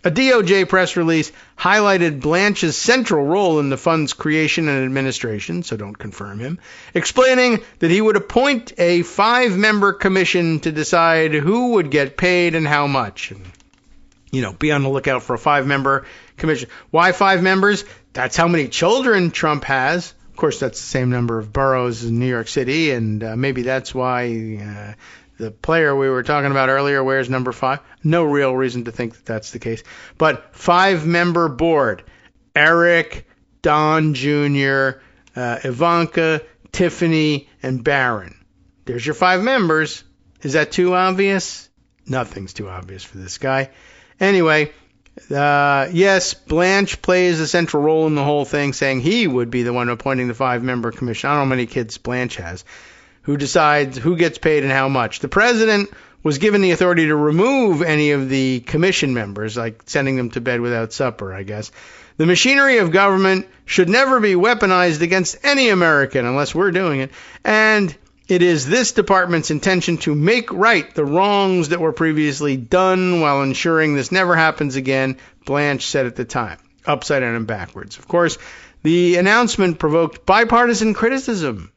A DOJ press release highlighted Blanche's central role in the fund's creation and administration, so don't confirm him, explaining that he would appoint a 5-member commission to decide who would get paid and how much. And, be on the lookout for a 5-member commission. Why 5 members? That's how many children Trump has. Of course, that's the same number of boroughs in New York City, and maybe that's why the player we were talking about earlier wears number 5. No real reason to think that that's the case. But 5-member board: Eric, Don Jr., Ivanka, Tiffany, and Barron. There's your 5 members. Is that too obvious? Nothing's too obvious for this guy. Anyway, yes, Blanche plays a central role in the whole thing, saying he would be the one appointing the 5-member commission. I don't know how many kids Blanche has, who decides who gets paid and how much. The president was given the authority to remove any of the commission members, like sending them to bed without supper, I guess. The machinery of government should never be weaponized against any American unless we're doing it. And it is this department's intention to make right the wrongs that were previously done while ensuring this never happens again, Blanche said at the time. Upside down and backwards. Of course, the announcement provoked bipartisan criticism.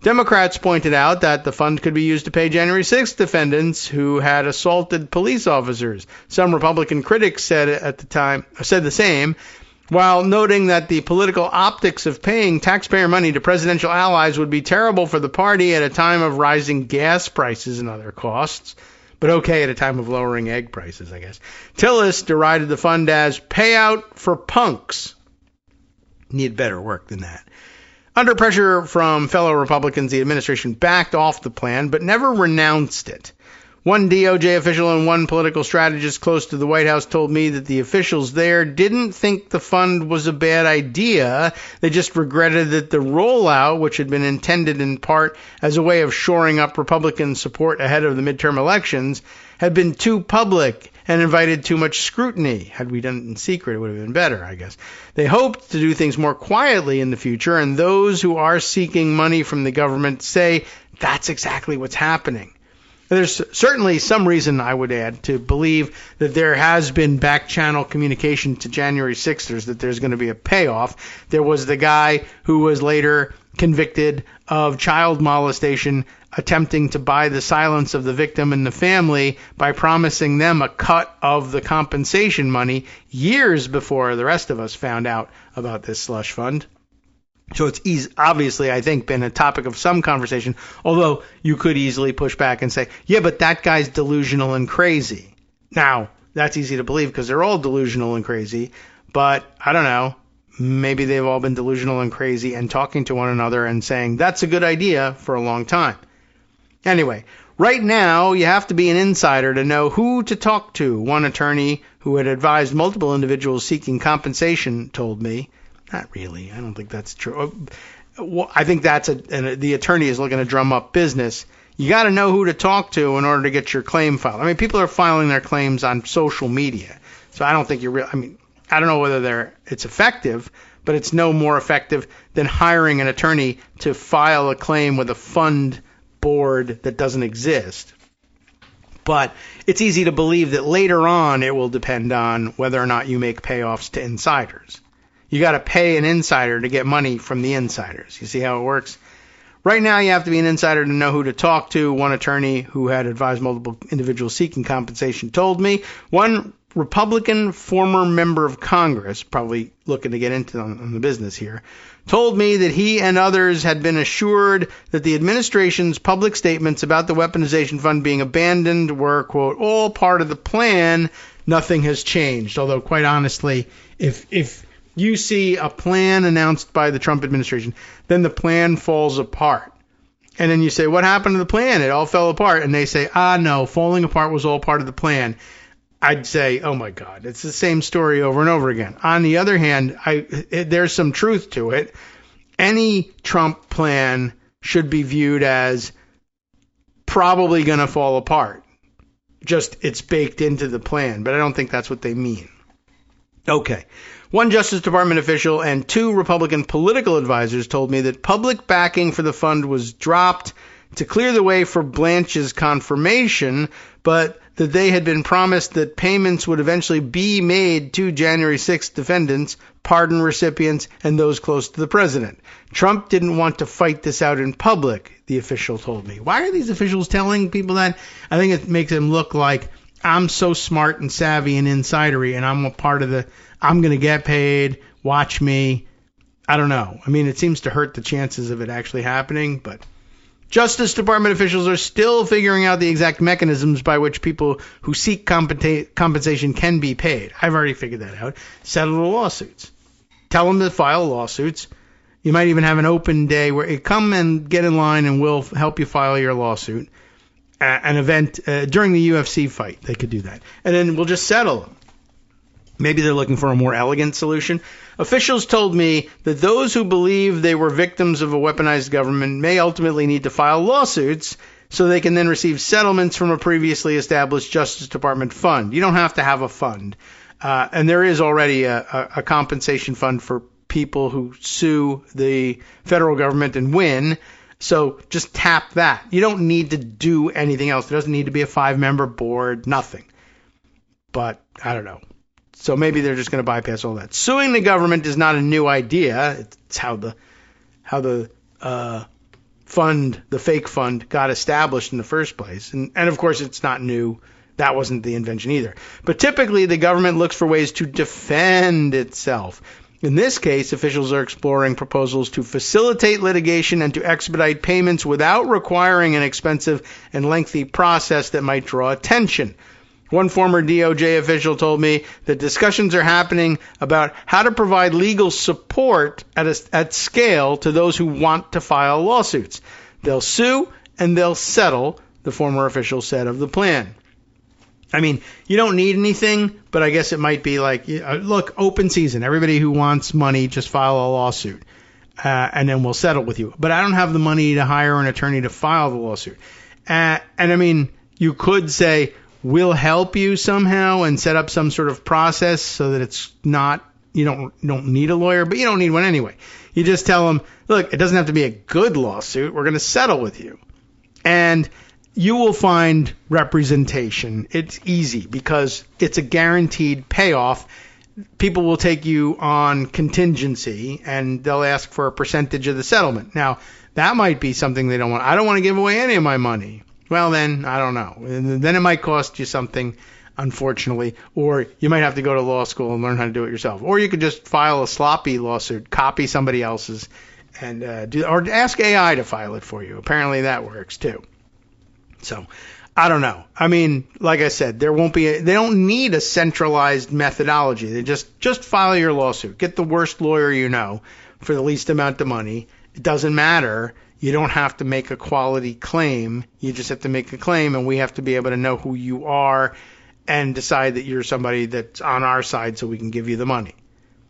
Democrats pointed out that the fund could be used to pay January 6th defendants who had assaulted police officers. Some Republican critics said the same, while noting that the political optics of paying taxpayer money to presidential allies would be terrible for the party at a time of rising gas prices and other costs. But okay at a time of lowering egg prices, I guess. Tillis derided the fund as payout for punks. Need better work than that. Under pressure from fellow Republicans, the administration backed off the plan, but never renounced it. One DOJ official and one political strategist close to the White House told me that the officials there didn't think the fund was a bad idea. They just regretted that the rollout, which had been intended in part as a way of shoring up Republican support ahead of the midterm elections, had been too public and invited too much scrutiny. Had we done it in secret, it would have been better, I guess. They hoped to do things more quietly in the future, and those who are seeking money from the government say that's exactly what's happening. There's certainly some reason, I would add, to believe that there has been back-channel communication to January 6ers, that there's going to be a payoff. There was the guy who was later convicted of child molestation, attempting to buy the silence of the victim and the family by promising them a cut of the compensation money years before the rest of us found out about this slush fund. So it's obviously, I think, been a topic of some conversation, although you could easily push back and say, yeah, but that guy's delusional and crazy. Now, that's easy to believe because they're all delusional and crazy, but I don't know. Maybe they've all been delusional and crazy and talking to one another and saying, that's a good idea for a long time. Anyway, right now, you have to be an insider to know who to talk to. One attorney who had advised multiple individuals seeking compensation told me. Not really. I don't think that's true. I think that's the attorney is looking to drum up business. You got to know who to talk to in order to get your claim filed. I mean, people are filing their claims on social media. So I don't think I don't know whether it's effective, but it's no more effective than hiring an attorney to file a claim with a fund board that doesn't exist. But it's easy to believe that later on it will depend on whether or not you make payoffs to insiders. You got to pay an insider to get money from the insiders. You see how it works? Right now, you have to be an insider to know who to talk to. One attorney who had advised multiple individuals seeking compensation told me. One Republican former member of Congress, probably looking to get into on the business here, told me that he and others had been assured that the administration's public statements about the weaponization fund being abandoned were, quote, all part of the plan. Nothing has changed. Although, quite honestly, if You see a plan announced by the Trump administration, then the plan falls apart. And then you say, what happened to the plan? It all fell apart. And they say, no, falling apart was all part of the plan. I'd say, oh my God, it's the same story over and over again. On the other hand, there's some truth to it. Any Trump plan should be viewed as probably going to fall apart. Just it's baked into the plan, but I don't think that's what they mean. Okay. One Justice Department official and 2 Republican political advisors told me that public backing for the fund was dropped to clear the way for Blanche's confirmation, but that they had been promised that payments would eventually be made to January 6th defendants, pardon recipients, and those close to the president. Trump didn't want to fight this out in public, the official told me. Why are these officials telling people that? I think it makes them look like I'm so smart and savvy and insidery, and I'm a part of I'm going to get paid, watch me. I don't know. I mean, it seems to hurt the chances of it actually happening, but Justice Department officials are still figuring out the exact mechanisms by which people who seek compensation can be paid. I've already figured that out. Settle the lawsuits. Tell them to file lawsuits. You might even have an open day where you come and get in line and we'll help you file your lawsuit. An event during the UFC fight, they could do that. And then we'll just settle them. Maybe they're looking for a more elegant solution. Officials told me that those who believe they were victims of a weaponized government may ultimately need to file lawsuits so they can then receive settlements from a previously established Justice Department fund. You don't have to have a fund. And there is already a compensation fund for people who sue the federal government and win. So just tap that. You don't need to do anything else. There doesn't need to be a 5-member board, nothing. But I don't know. So maybe they're just going to bypass all that. Suing the government is not a new idea. It's how the fund, the fake fund, got established in the first place. And of course, it's not new. That wasn't the invention either. But typically, the government looks for ways to defend itself. In this case, officials are exploring proposals to facilitate litigation and to expedite payments without requiring an expensive and lengthy process that might draw attention. One former DOJ official told me that discussions are happening about how to provide legal support at scale to those who want to file lawsuits. They'll sue and they'll settle, the former official said of the plan. I mean, you don't need anything, but I guess it might be like, look, open season. Everybody who wants money, just file a lawsuit, and then we'll settle with you. But I don't have the money to hire an attorney to file the lawsuit. And I mean, you could say, we'll help you somehow and set up some sort of process so that it's not, you don't need a lawyer, but you don't need one anyway. You just tell them, look, it doesn't have to be a good lawsuit. We're going to settle with you. And you will find representation. It's easy because it's a guaranteed payoff. People will take you on contingency and they'll ask for a percentage of the settlement. Now, that might be something they don't want. I don't want to give away any of my money. Well, then, I don't know. And then it might cost you something, unfortunately, or you might have to go to law school and learn how to do it yourself. Or you could just file a sloppy lawsuit, copy somebody else's, and or ask AI to file it for you. Apparently that works, too. So, I don't know. I mean, like I said, they don't need a centralized methodology. They just file your lawsuit. Get the worst lawyer you know for the least amount of money. It doesn't matter. You don't have to make a quality claim. You just have to make a claim, and we have to be able to know who you are and decide that you're somebody that's on our side so we can give you the money.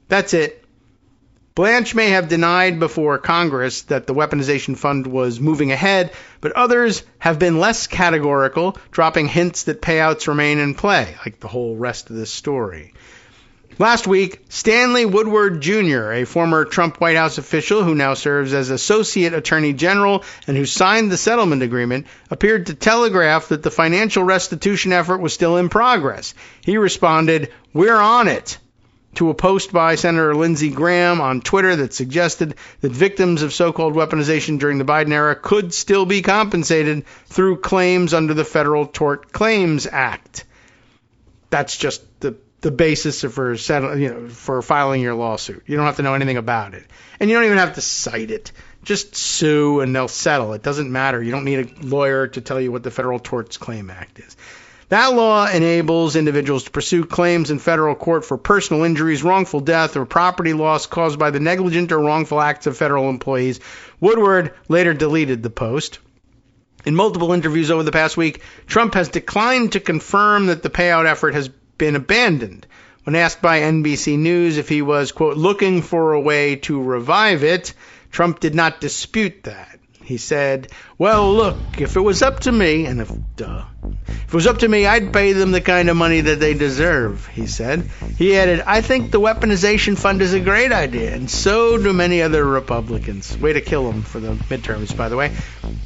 That's it. Blanche may have denied before Congress that the weaponization fund was moving ahead, but others have been less categorical, dropping hints that payouts remain in play, like the whole rest of this story. Last week, Stanley Woodward Jr., a former Trump White House official who now serves as Associate Attorney General and who signed the settlement agreement, appeared to telegraph that the financial restitution effort was still in progress. He responded, "We're on it," to a post by Senator Lindsey Graham on Twitter that suggested that victims of so-called weaponization during the Biden era could still be compensated through claims under the Federal Tort Claims Act. That's just the basis for filing your lawsuit. You don't have to know anything about it. And you don't even have to cite it. Just sue and they'll settle. It doesn't matter. You don't need a lawyer to tell you what the Federal Tort Claims Act is. That law enables individuals to pursue claims in federal court for personal injuries, wrongful death, or property loss caused by the negligent or wrongful acts of federal employees. Woodward later deleted the post. In multiple interviews over the past week, Trump has declined to confirm that the payout effort has been abandoned. When asked by NBC News if he was, quote, looking for a way to revive it, Trump did not dispute that. He said, well, look, if it was up to me, and if it was up to me, I'd pay them the kind of money that they deserve, he said. He added, I think the weaponization fund is a great idea, and so do many other Republicans. Way to kill him for the midterms, by the way.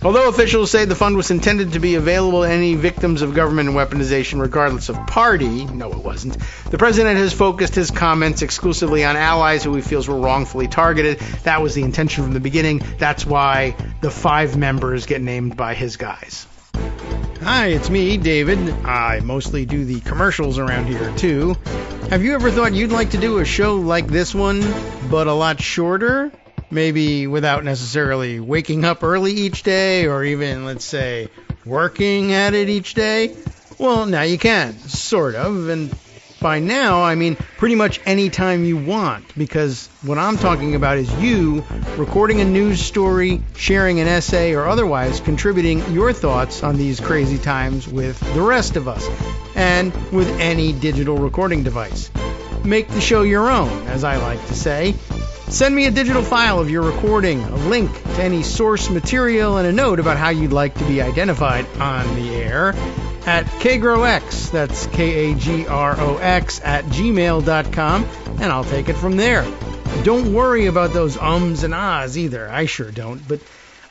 Although officials say the fund was intended to be available to any victims of government weaponization regardless of party, no, it wasn't. The president has focused his comments exclusively on allies who he feels were wrongfully targeted. That was the intention from the beginning. That's why the 5 members get named by his guys. Hi, it's me, David. I mostly do the commercials around here, too. Have you ever thought you'd like to do a show like this one, but a lot shorter? Maybe without necessarily waking up early each day, or even, let's say, working at it each day? Well, now you can, sort of, and by now, I mean pretty much any time you want, because what I'm talking about is you recording a news story, sharing an essay, or otherwise contributing your thoughts on these crazy times with the rest of us, and with any digital recording device. Make the show your own, as I like to say. Send me a digital file of your recording, a link to any source material, and a note about how you'd like to be identified on the air at KagroX, that's KAGROX, at gmail.com, and I'll take it from there. Don't worry about those ums and ahs either. I sure don't, but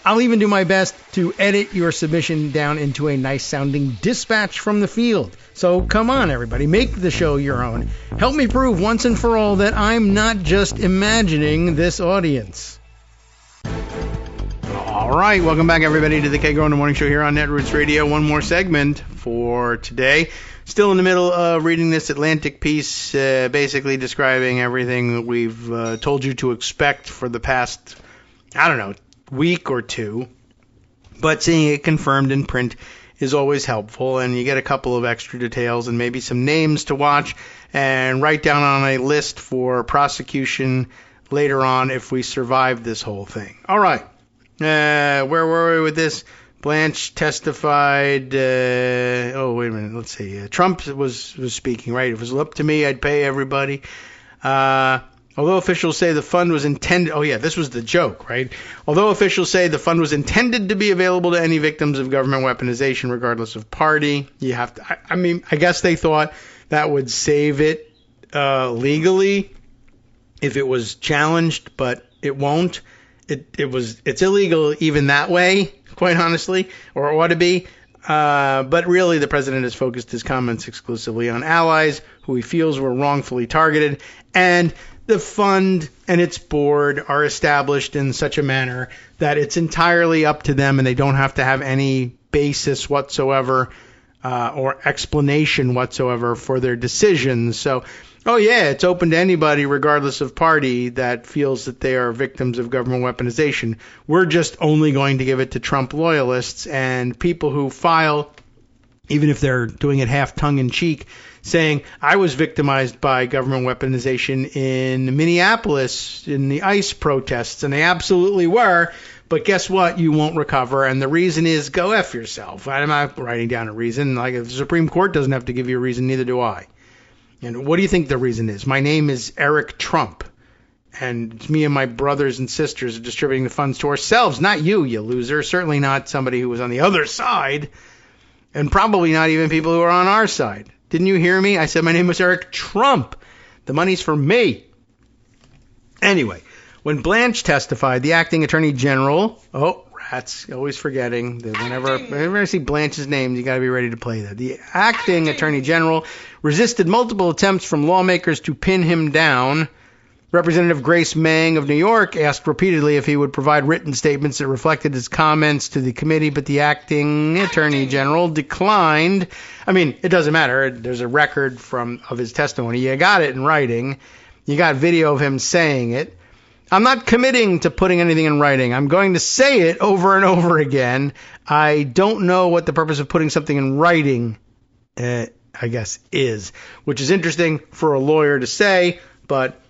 I'll even do my best to edit your submission down into a nice-sounding dispatch from the field. So come on, everybody, make the show your own. Help me prove once and for all that I'm not just imagining this audience. All right, welcome back, everybody, to the Kagro in the Morning Show here on Netroots Radio. One more segment for today. Still in the middle of reading this Atlantic piece, basically describing everything that we've told you to expect for the past, week or two. But seeing it confirmed in print is always helpful, and you get a couple of extra details and maybe some names to watch and write down on a list for prosecution later on if we survive this whole thing. All right. Where were we with this? Blanche testified. Wait a minute. Let's see. Trump was speaking, right? If it was up to me, I'd pay everybody. Although officials say the fund was intended. Oh, yeah, this was the joke, right? Although officials say the fund was intended to be available to any victims of government weaponization, regardless of party. You have to. I guess they thought that would save it legally if it was challenged, but it won't. It's illegal even that way, quite honestly, or ought to be. But really, the president has focused his comments exclusively on allies who he feels were wrongfully targeted, and the fund and its board are established in such a manner that it's entirely up to them, and they don't have to have any basis whatsoever or explanation whatsoever for their decisions. So, it's open to anybody, regardless of party, that feels that they are victims of government weaponization. We're just only going to give it to Trump loyalists and people who file, even if they're doing it half tongue-in-cheek, saying, I was victimized by government weaponization in Minneapolis in the ICE protests, and they absolutely were, but guess what? You won't recover, and the reason is go F yourself. I'm not writing down a reason. Like, if the Supreme Court doesn't have to give you a reason, neither do I. And what do you think the reason is? My name is Eric Trump, and me and my brothers and sisters are distributing the funds to ourselves, not you, you loser. Certainly not somebody who was on the other side, and probably not even people who are on our side. Didn't you hear me? I said my name was Eric Trump. The money's for me. Anyway, when Blanche testified, the acting attorney general, rats, always forgetting that whenever I see Blanche's name, you got to be ready to play that. The acting attorney general resisted multiple attempts from lawmakers to pin him down. Representative Grace Meng of New York asked repeatedly if he would provide written statements that reflected his comments to the committee, but the acting attorney general declined. I mean, it doesn't matter. There's a record of his testimony. You got it in writing. You got video of him saying it. I'm not committing to putting anything in writing. I'm going to say it over and over again. I don't know what the purpose of putting something in writing I guess, is, which is interesting for a lawyer to say, but,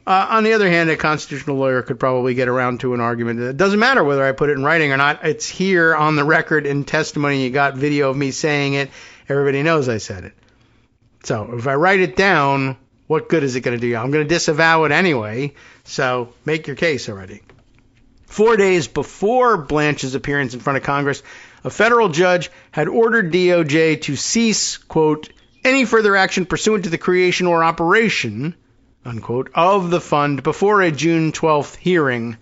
on the other hand, a constitutional lawyer could probably get around to an argument. It doesn't matter whether I put it in writing or not. It's here on the record in testimony. You got video of me saying it. Everybody knows I said it. So if I write it down, what good is it going to do you? I'm going to disavow it anyway, so make your case already. 4 days before Blanche's appearance in front of Congress, a federal judge had ordered DOJ to cease, quote, any further action pursuant to the creation or operation, unquote, of the fund before a June 12th hearing.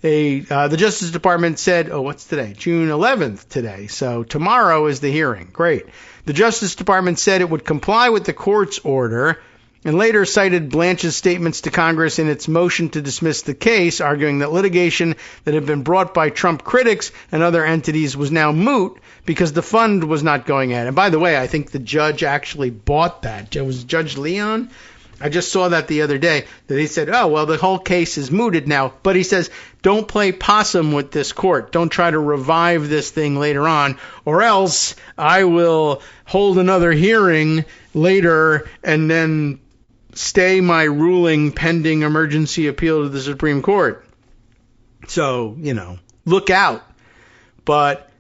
The Justice Department said, what's today? June 11th today. So tomorrow is the hearing. Great. The Justice Department said it would comply with the court's order and later cited Blanche's statements to Congress in its motion to dismiss the case, arguing that litigation that had been brought by Trump critics and other entities was now moot because the fund was not going ahead. And by the way, I think the judge actually bought that. It was Judge Leon. I just saw that the other day, that he said, the whole case is mooted now. But he says, don't play possum with this court. Don't try to revive this thing later on, or else I will hold another hearing later and then stay my ruling pending emergency appeal to the Supreme Court. So, look out. But,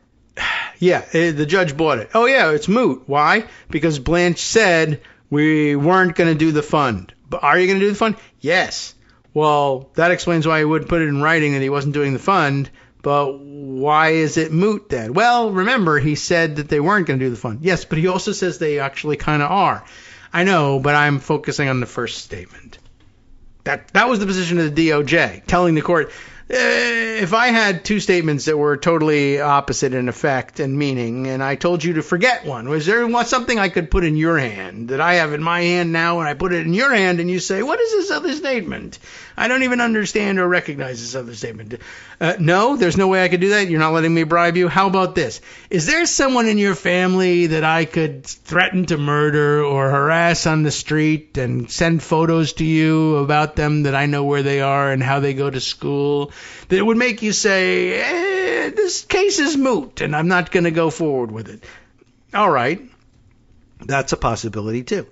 the judge bought it. It's moot. Why? Because Blanche said we weren't going to do the fund. But are you going to do the fund? Yes. Well, that explains why he would put it in writing that he wasn't doing the fund. But why is it moot then? Well, remember, he said that they weren't going to do the fund. Yes, but he also says they actually kind of are. I know, but I'm focusing on the first statement. That was the position of the DOJ, telling the court, if I had two statements that were totally opposite in effect and meaning, and I told you to forget one, was there something I could put in your hand that I have in my hand now, and I put it in your hand, and you say, what is this other statement? I don't even understand or recognize this other statement. No, there's no way I could do that. You're not letting me bribe you. How about this? Is there someone in your family that I could threaten to murder or harass on the street and send photos to you about them that I know where they are and how they go to school, that would make you say, this case is moot and I'm not going to go forward with it? All right. That's a possibility too.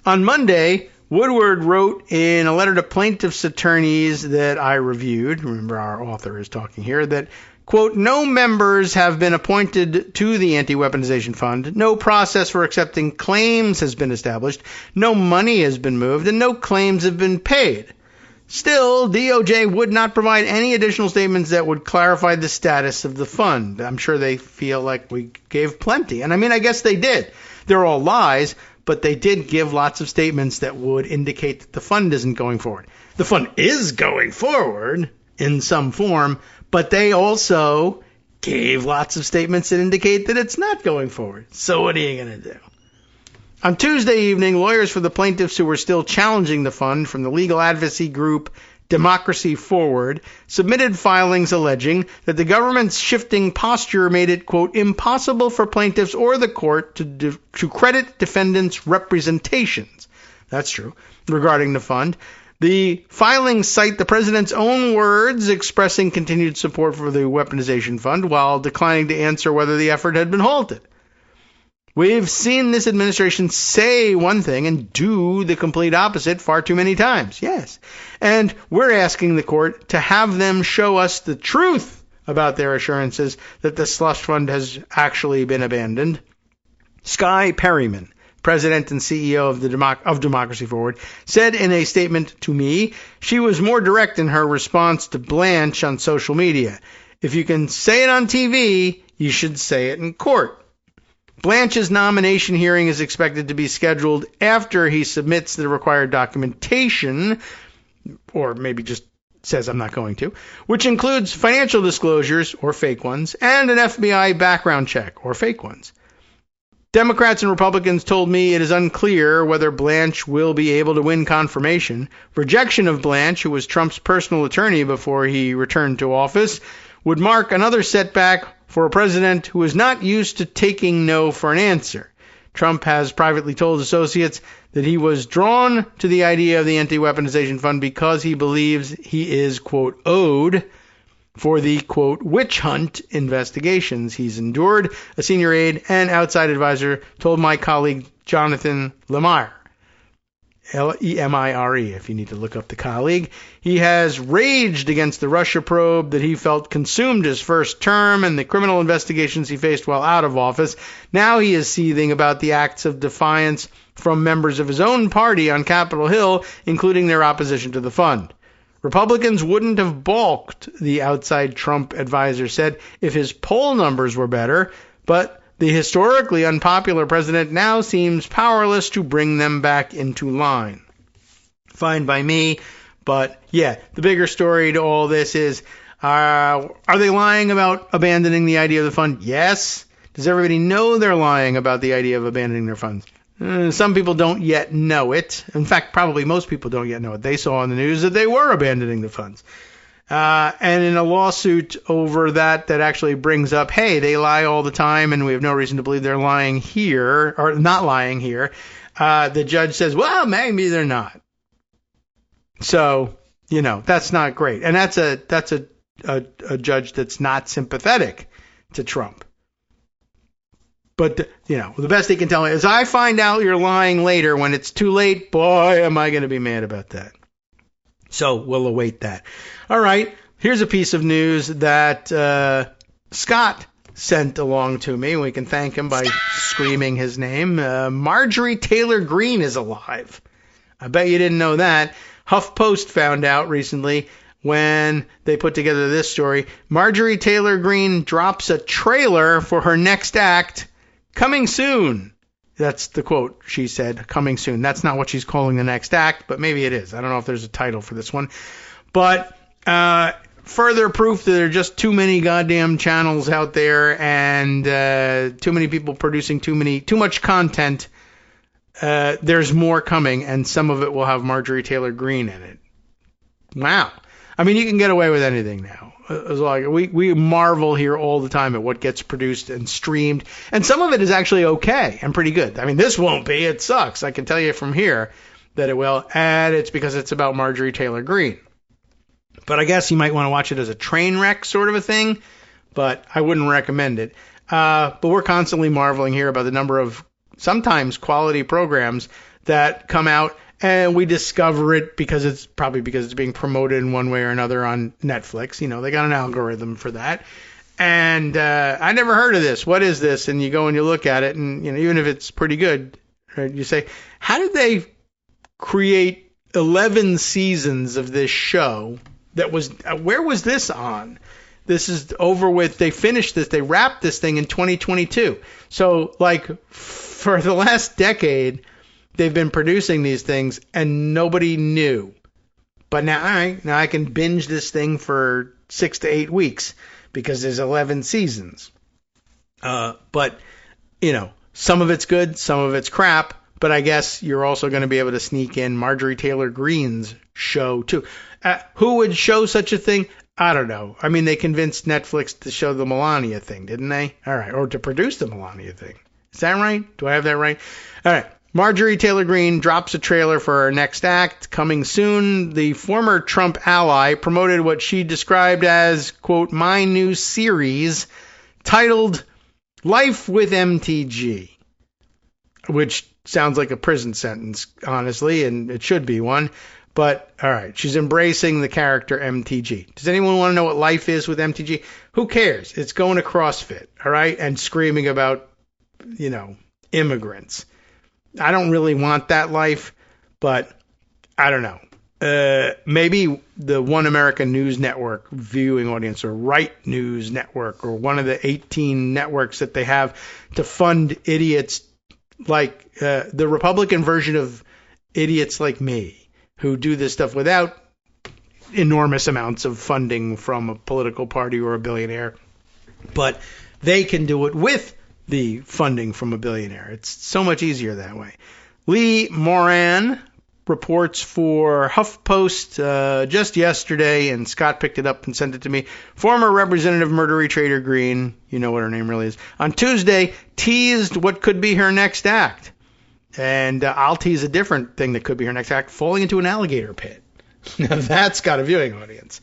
On Monday, Woodward wrote in a letter to plaintiffs' attorneys that I reviewed, remember our author is talking here, that, quote, no members have been appointed to the Anti-Weaponization Fund, no process for accepting claims has been established, no money has been moved, and no claims have been paid. Still, DOJ would not provide any additional statements that would clarify the status of the fund. I'm sure they feel like we gave plenty. And I guess they did. They're all lies, but they did give lots of statements that would indicate that the fund isn't going forward. The fund is going forward in some form, but they also gave lots of statements that indicate that it's not going forward. So what are you going to do? On Tuesday evening, lawyers for the plaintiffs who were still challenging the fund from the legal advocacy group Democracy Forward submitted filings alleging that the government's shifting posture made it, quote, impossible for plaintiffs or the court to credit defendants' representations. That's true. Regarding the fund, the filings cite the president's own words expressing continued support for the weaponization fund while declining to answer whether the effort had been halted. We've seen this administration say one thing and do the complete opposite far too many times. Yes. And we're asking the court to have them show us the truth about their assurances that the slush fund has actually been abandoned. Sky Perryman, president and CEO of Democracy Forward, said in a statement to me, she was more direct in her response to Blanche on social media. If you can say it on TV, you should say it in court. Blanche's nomination hearing is expected to be scheduled after he submits the required documentation, or maybe just says I'm not going to, which includes financial disclosures, or fake ones, and an FBI background check, or fake ones. Democrats and Republicans told me it is unclear whether Blanche will be able to win confirmation. Rejection of Blanche, who was Trump's personal attorney before he returned to office, would mark another setback for a president who is not used to taking no for an answer. Trump has privately told associates that he was drawn to the idea of the anti-weaponization fund because he believes he is, quote, owed for the, quote, witch hunt investigations he's endured, a senior aide and outside advisor told my colleague Jonathan Lemire. Lemire, if you need to look up the colleague. He has raged against the Russia probe that he felt consumed his first term and the criminal investigations he faced while out of office. Now he is seething about the acts of defiance from members of his own party on Capitol Hill, including their opposition to the fund. Republicans wouldn't have balked, the outside Trump advisor said, if his poll numbers were better, but the historically unpopular president now seems powerless to bring them back into line. Fine by me, but yeah, the bigger story to all this is, are they lying about abandoning the idea of the fund? Yes. Does everybody know they're lying about the idea of abandoning their funds? Some people don't yet know it. In fact, probably most people don't yet know it. They saw on the news that they were abandoning the funds. And in a lawsuit over that actually brings up, hey, they lie all the time and we have no reason to believe they're lying here, or not lying here, the judge says, well, maybe they're not. So, that's not great. And that's a judge that's not sympathetic to Trump. But, the best they can tell me is I find out you're lying later when it's too late. Boy, am I going to be mad about that. So we'll await that. All right. Here's a piece of news that Scott sent along to me. We can thank him by screaming his name. Marjorie Taylor Greene is alive. I bet you didn't know that. HuffPost found out recently when they put together this story. Marjorie Taylor Greene drops a trailer for her next act. Coming soon. That's the quote she said, coming soon. That's not what she's calling the next act, but maybe it is. I don't know if there's a title for this one. But further proof that there are just too many goddamn channels out there and too many people producing too much content. There's more coming, and some of it will have Marjorie Taylor Greene in it. Wow. I mean, you can get away with anything now. We marvel here all the time at what gets produced and streamed, and some of it is actually okay and pretty good. I mean, this won't be. It sucks. I can tell you from here that it will, and it's because it's about Marjorie Taylor Greene. But I guess you might want to watch it as a train wreck sort of a thing, but I wouldn't recommend it. But we're constantly marveling here about the number of sometimes quality programs that come out, and we discover it because it's being promoted in one way or another on Netflix. They got an algorithm for that. And I never heard of this. What is this? And you go and you look at it, and even if it's pretty good, right, you say, how did they create 11 seasons of this show that was where was this on? This is over with. They finished this. They wrapped this thing in 2022. So, for the last decade, they've been producing these things, and nobody knew. But now I can binge this thing for 6 to 8 weeks because there's 11 seasons. But, some of it's good, some of it's crap. But I guess you're also going to be able to sneak in Marjorie Taylor Greene's show, too. Who would show such a thing? I don't know. I mean, they convinced Netflix to show the Melania thing, didn't they? All right. Or to produce the Melania thing. Is that right? Do I have that right? All right. Marjorie Taylor Greene drops a trailer for her next act. Coming soon, the former Trump ally promoted what she described as, quote, my new series titled Life with MTG, which sounds like a prison sentence, honestly, and it should be one. But, all right, she's embracing the character MTG. Does anyone want to know what life is with MTG? Who cares? It's going to CrossFit, all right, and screaming about, immigrants. I don't really want that life, but I don't know. Maybe the One American News Network viewing audience, or Right News Network, or one of the 18 networks that they have to fund idiots like the Republican version of idiots like me, who do this stuff without enormous amounts of funding from a political party or a billionaire. But they can do it with the funding from a billionaire. It's so much easier that way. Lee Moran reports for HuffPost just yesterday, and Scott picked it up and sent it to me. Former Representative Marjorie Taylor Greene, you know what her name really is, on Tuesday teased what could be her next act. And I'll tease a different thing that could be her next act, falling into an alligator pit. Now that's got a viewing audience.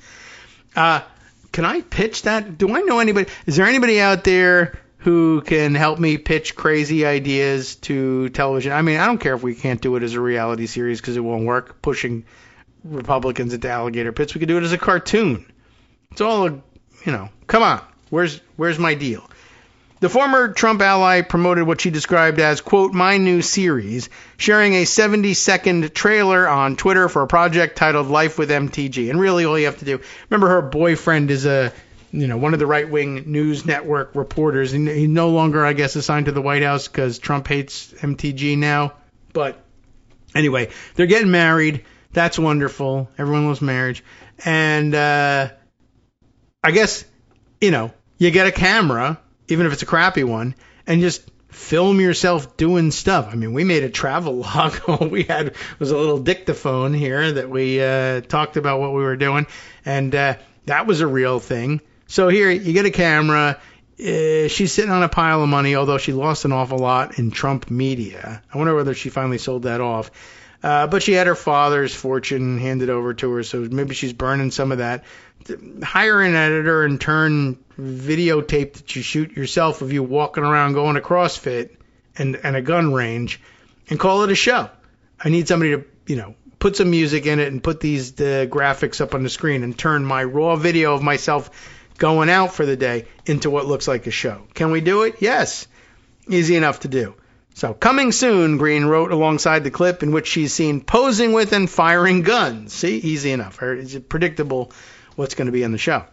can I pitch that? Do I know anybody? Is there anybody out there who can help me pitch crazy ideas to television? I mean, I don't care if we can't do it as a reality series because it won't work, pushing Republicans into alligator pits. We could do it as a cartoon. It's all, come on. Where's my deal? The former Trump ally promoted what she described as, quote, my new series, sharing a 70-second trailer on Twitter for a project titled Life with MTG. And really all you have to do, remember her boyfriend is one of the right-wing news network reporters. And he's no longer, I guess, assigned to the White House because Trump hates MTG now. But anyway, they're getting married. That's wonderful. Everyone loves marriage. And I guess, you get a camera, even if it's a crappy one, and just film yourself doing stuff. I mean, we made a travel log. All we had was a little dictaphone here that we talked about what we were doing, and that was a real thing. So here, you get a camera. She's sitting on a pile of money, although she lost an awful lot in Trump media. I wonder whether she finally sold that off. But she had her father's fortune handed over to her, so maybe she's burning some of that. Hire an editor and turn videotape that you shoot yourself of you walking around going to CrossFit and a gun range and call it a show. I need somebody to, put some music in it and put the graphics up on the screen and turn my raw video of myself going out for the day into what looks like a show. Can we do it? Yes. Easy enough to do. So, coming soon, Green wrote alongside the clip in which she's seen posing with and firing guns. See, easy enough. It's predictable what's going to be in the show.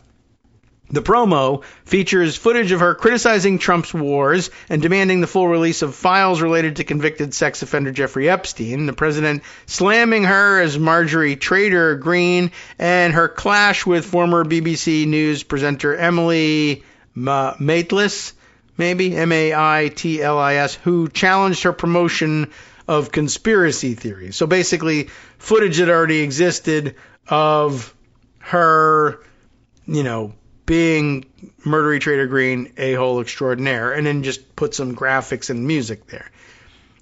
The promo features footage of her criticizing Trump's wars and demanding the full release of files related to convicted sex offender Jeffrey Epstein, the president slamming her as Marjorie Trader Greene, and her clash with former BBC News presenter Emily Maitlis, maybe, Maitlis, who challenged her promotion of conspiracy theories. So basically, footage that already existed of her, being Murdery Trader Greene, a-hole extraordinaire, and then just put some graphics and music there.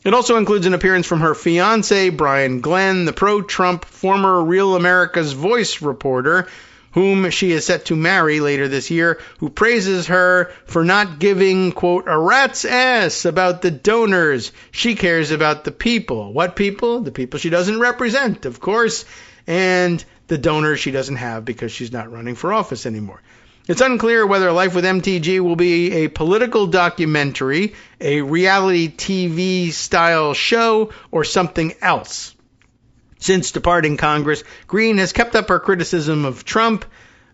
It also includes an appearance from her fiancé, Brian Glenn, the pro-Trump former Real America's Voice reporter, whom she is set to marry later this year, who praises her for not giving, quote, a rat's ass about the donors. She cares about the people. What people? The people she doesn't represent, of course, and the donors she doesn't have because she's not running for office anymore. It's unclear whether Life with MTG will be a political documentary, a reality TV style show, or something else. Since departing Congress, Greene has kept up her criticism of Trump,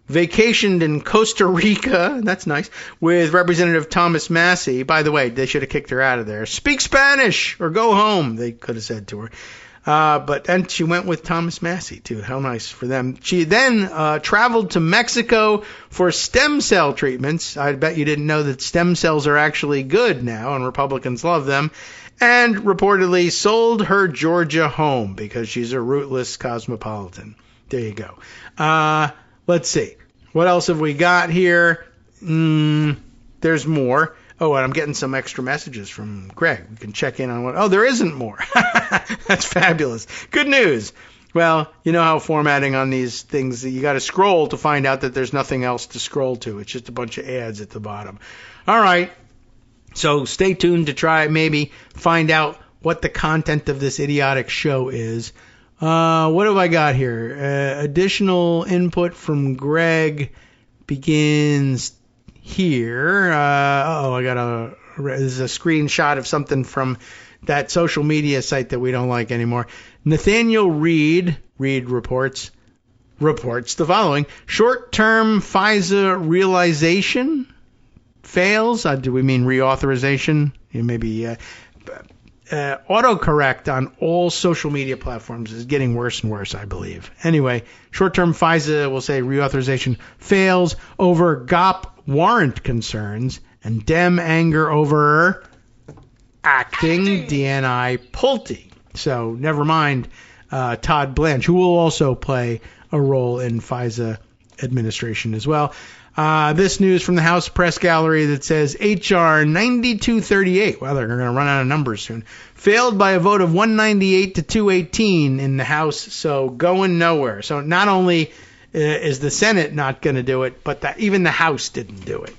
vacationed in Costa Rica, that's nice, with Representative Thomas Massie. By the way, they should have kicked her out of there. Speak Spanish or go home, they could have said to her. And she went with Thomas Massie, too. How nice for them. She then traveled to Mexico for stem cell treatments. I bet you didn't know that stem cells are actually good now, and Republicans love them. And reportedly sold her Georgia home because she's a rootless cosmopolitan. There you go. Let's see. What else have we got here? There's more. Oh, and I'm getting some extra messages from Greg. We can check in on what... Oh, there isn't more. That's fabulous. Good news. Well, you know how formatting on these things, you got to scroll to find out that there's nothing else to scroll to. It's just a bunch of ads at the bottom. All right. So stay tuned to try maybe find out what the content of this idiotic show is. What have I got here? Additional input from Greg begins here. I got this is a screenshot of something from that social media site that we don't like anymore. Nathaniel Reed reports the following: short-term FISA realization fails. Do we mean reauthorization? Maybe autocorrect on all social media platforms is getting worse and worse, I believe. Anyway, short-term FISA will say reauthorization fails over GOP warrant concerns and Dem anger over acting DNI Pulte. So never mind Todd Blanche, who will also play a role in FISA administration as well. This news from the House Press Gallery that says H.R. 9238, well, they're going to run out of numbers soon, failed by a vote of 198 to 218 in the House, so going nowhere. So not only is the Senate not going to do it, but even the House didn't do it.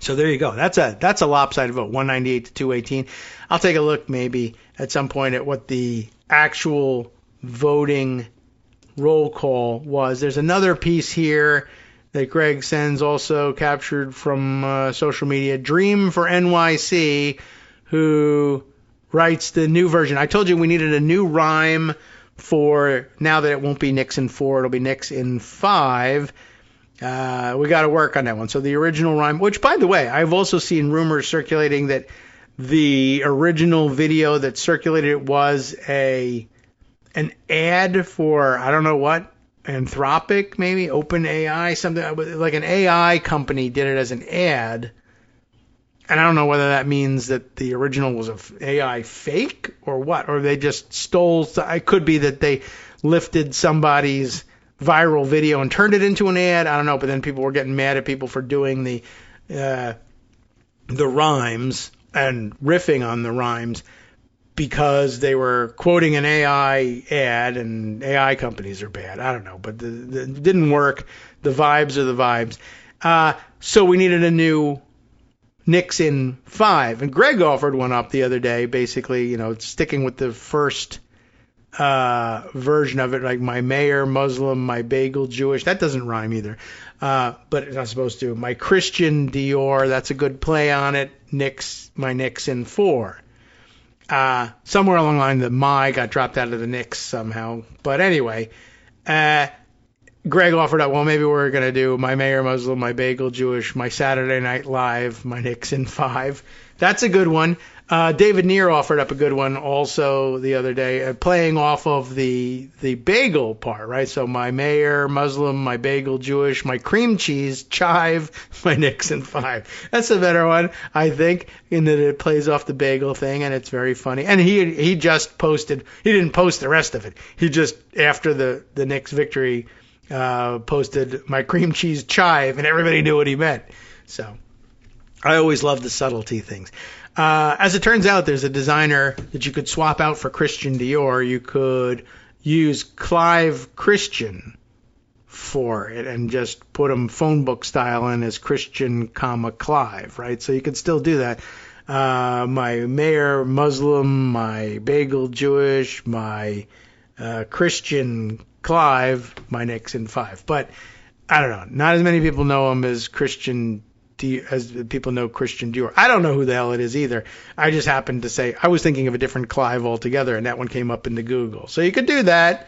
So there you go. That's a lopsided vote, 198 to 218. I'll take a look maybe at some point at what the actual voting roll call was. There's another piece here that Greg sends, also captured from social media. Dream for NYC, who writes the new version. I told you we needed a new rhyme for now that it won't be Nixon 4, it'll be Nixon 5. We got to work on that one. So the original rhyme, which, by the way, I've also seen rumors circulating that the original video that circulated was an ad for, I don't know what, Anthropic, maybe OpenAI, something like an AI company did it as an ad. And I don't know whether that means that the original was an AI fake or what, or they just stole. It could be that they lifted somebody's viral video and turned it into an ad. I don't know, but then people were getting mad at people for doing the rhymes and riffing on the rhymes because they were quoting an AI ad, and AI companies are bad. I don't know, but it didn't work. The vibes are the vibes. So we needed a new Nixon 5. And Greg offered one up the other day, basically, sticking with the first version of it, like my mayor Muslim, my bagel Jewish. That doesn't rhyme either, but it's not supposed to. My Christian Dior, that's a good play on it. My Nixon 4. Somewhere along the line, the my got dropped out of the Knicks somehow. But anyway, Greg offered up, well, maybe we're going to do my mayor Muslim, my bagel Jewish, my Saturday Night Live, my Nixon 5. That's a good one. David Neer offered up a good one also the other day, playing off of the bagel part, right? So my mayor Muslim, my bagel Jewish, my cream cheese, chive, my Nixon 5. That's a better one, I think, in that it plays off the bagel thing, and it's very funny. And he just posted, he didn't post the rest of it. He just, after the Knicks victory, posted my cream cheese chive, and everybody knew what he meant. So I always love the subtlety things. As it turns out, there's a designer that you could swap out for Christian Dior. You could use Clive Christian for it and just put him phone book style in as Christian, Clive, right? So you could still do that. My mayor Muslim, my bagel Jewish, my Christian Clive, my Nixon 5. But I don't know. Not as many people know him as as people know Christian Dior. I don't know who the hell it is either. I just happened to say, I was thinking of a different Clive altogether, and that one came up in the Google. So you could do that.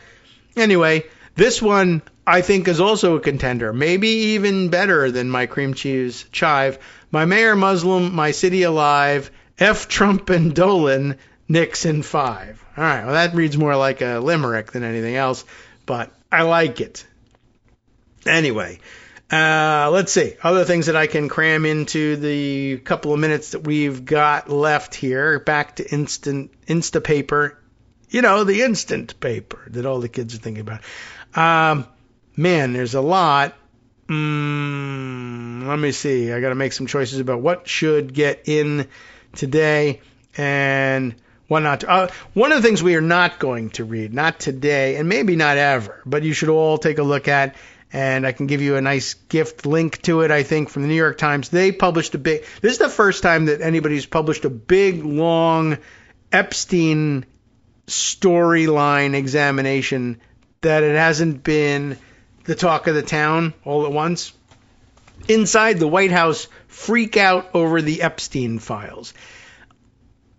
Anyway, this one I think is also a contender. Maybe even better than my cream cheese chive. My mayor Muslim, my city alive, F Trump and Dolan, Nixon 5. All right, well, that reads more like a limerick than anything else, but I like it. Anyway, let's see. Other things that I can cram into the couple of minutes that we've got left here. Back to Instapaper. The instant paper that all the kids are thinking about. Man, there's a lot. Let me see. I got to make some choices about what should get in today and what not to. One of the things we are not going to read, not today, and maybe not ever, but you should all take a look at, and I can give you a nice gift link to it, I think, from the New York Times. They published this is the first time that anybody's published a big, long Epstein storyline examination that it hasn't been the talk of the town all at once. Inside the White House freak out over the Epstein files.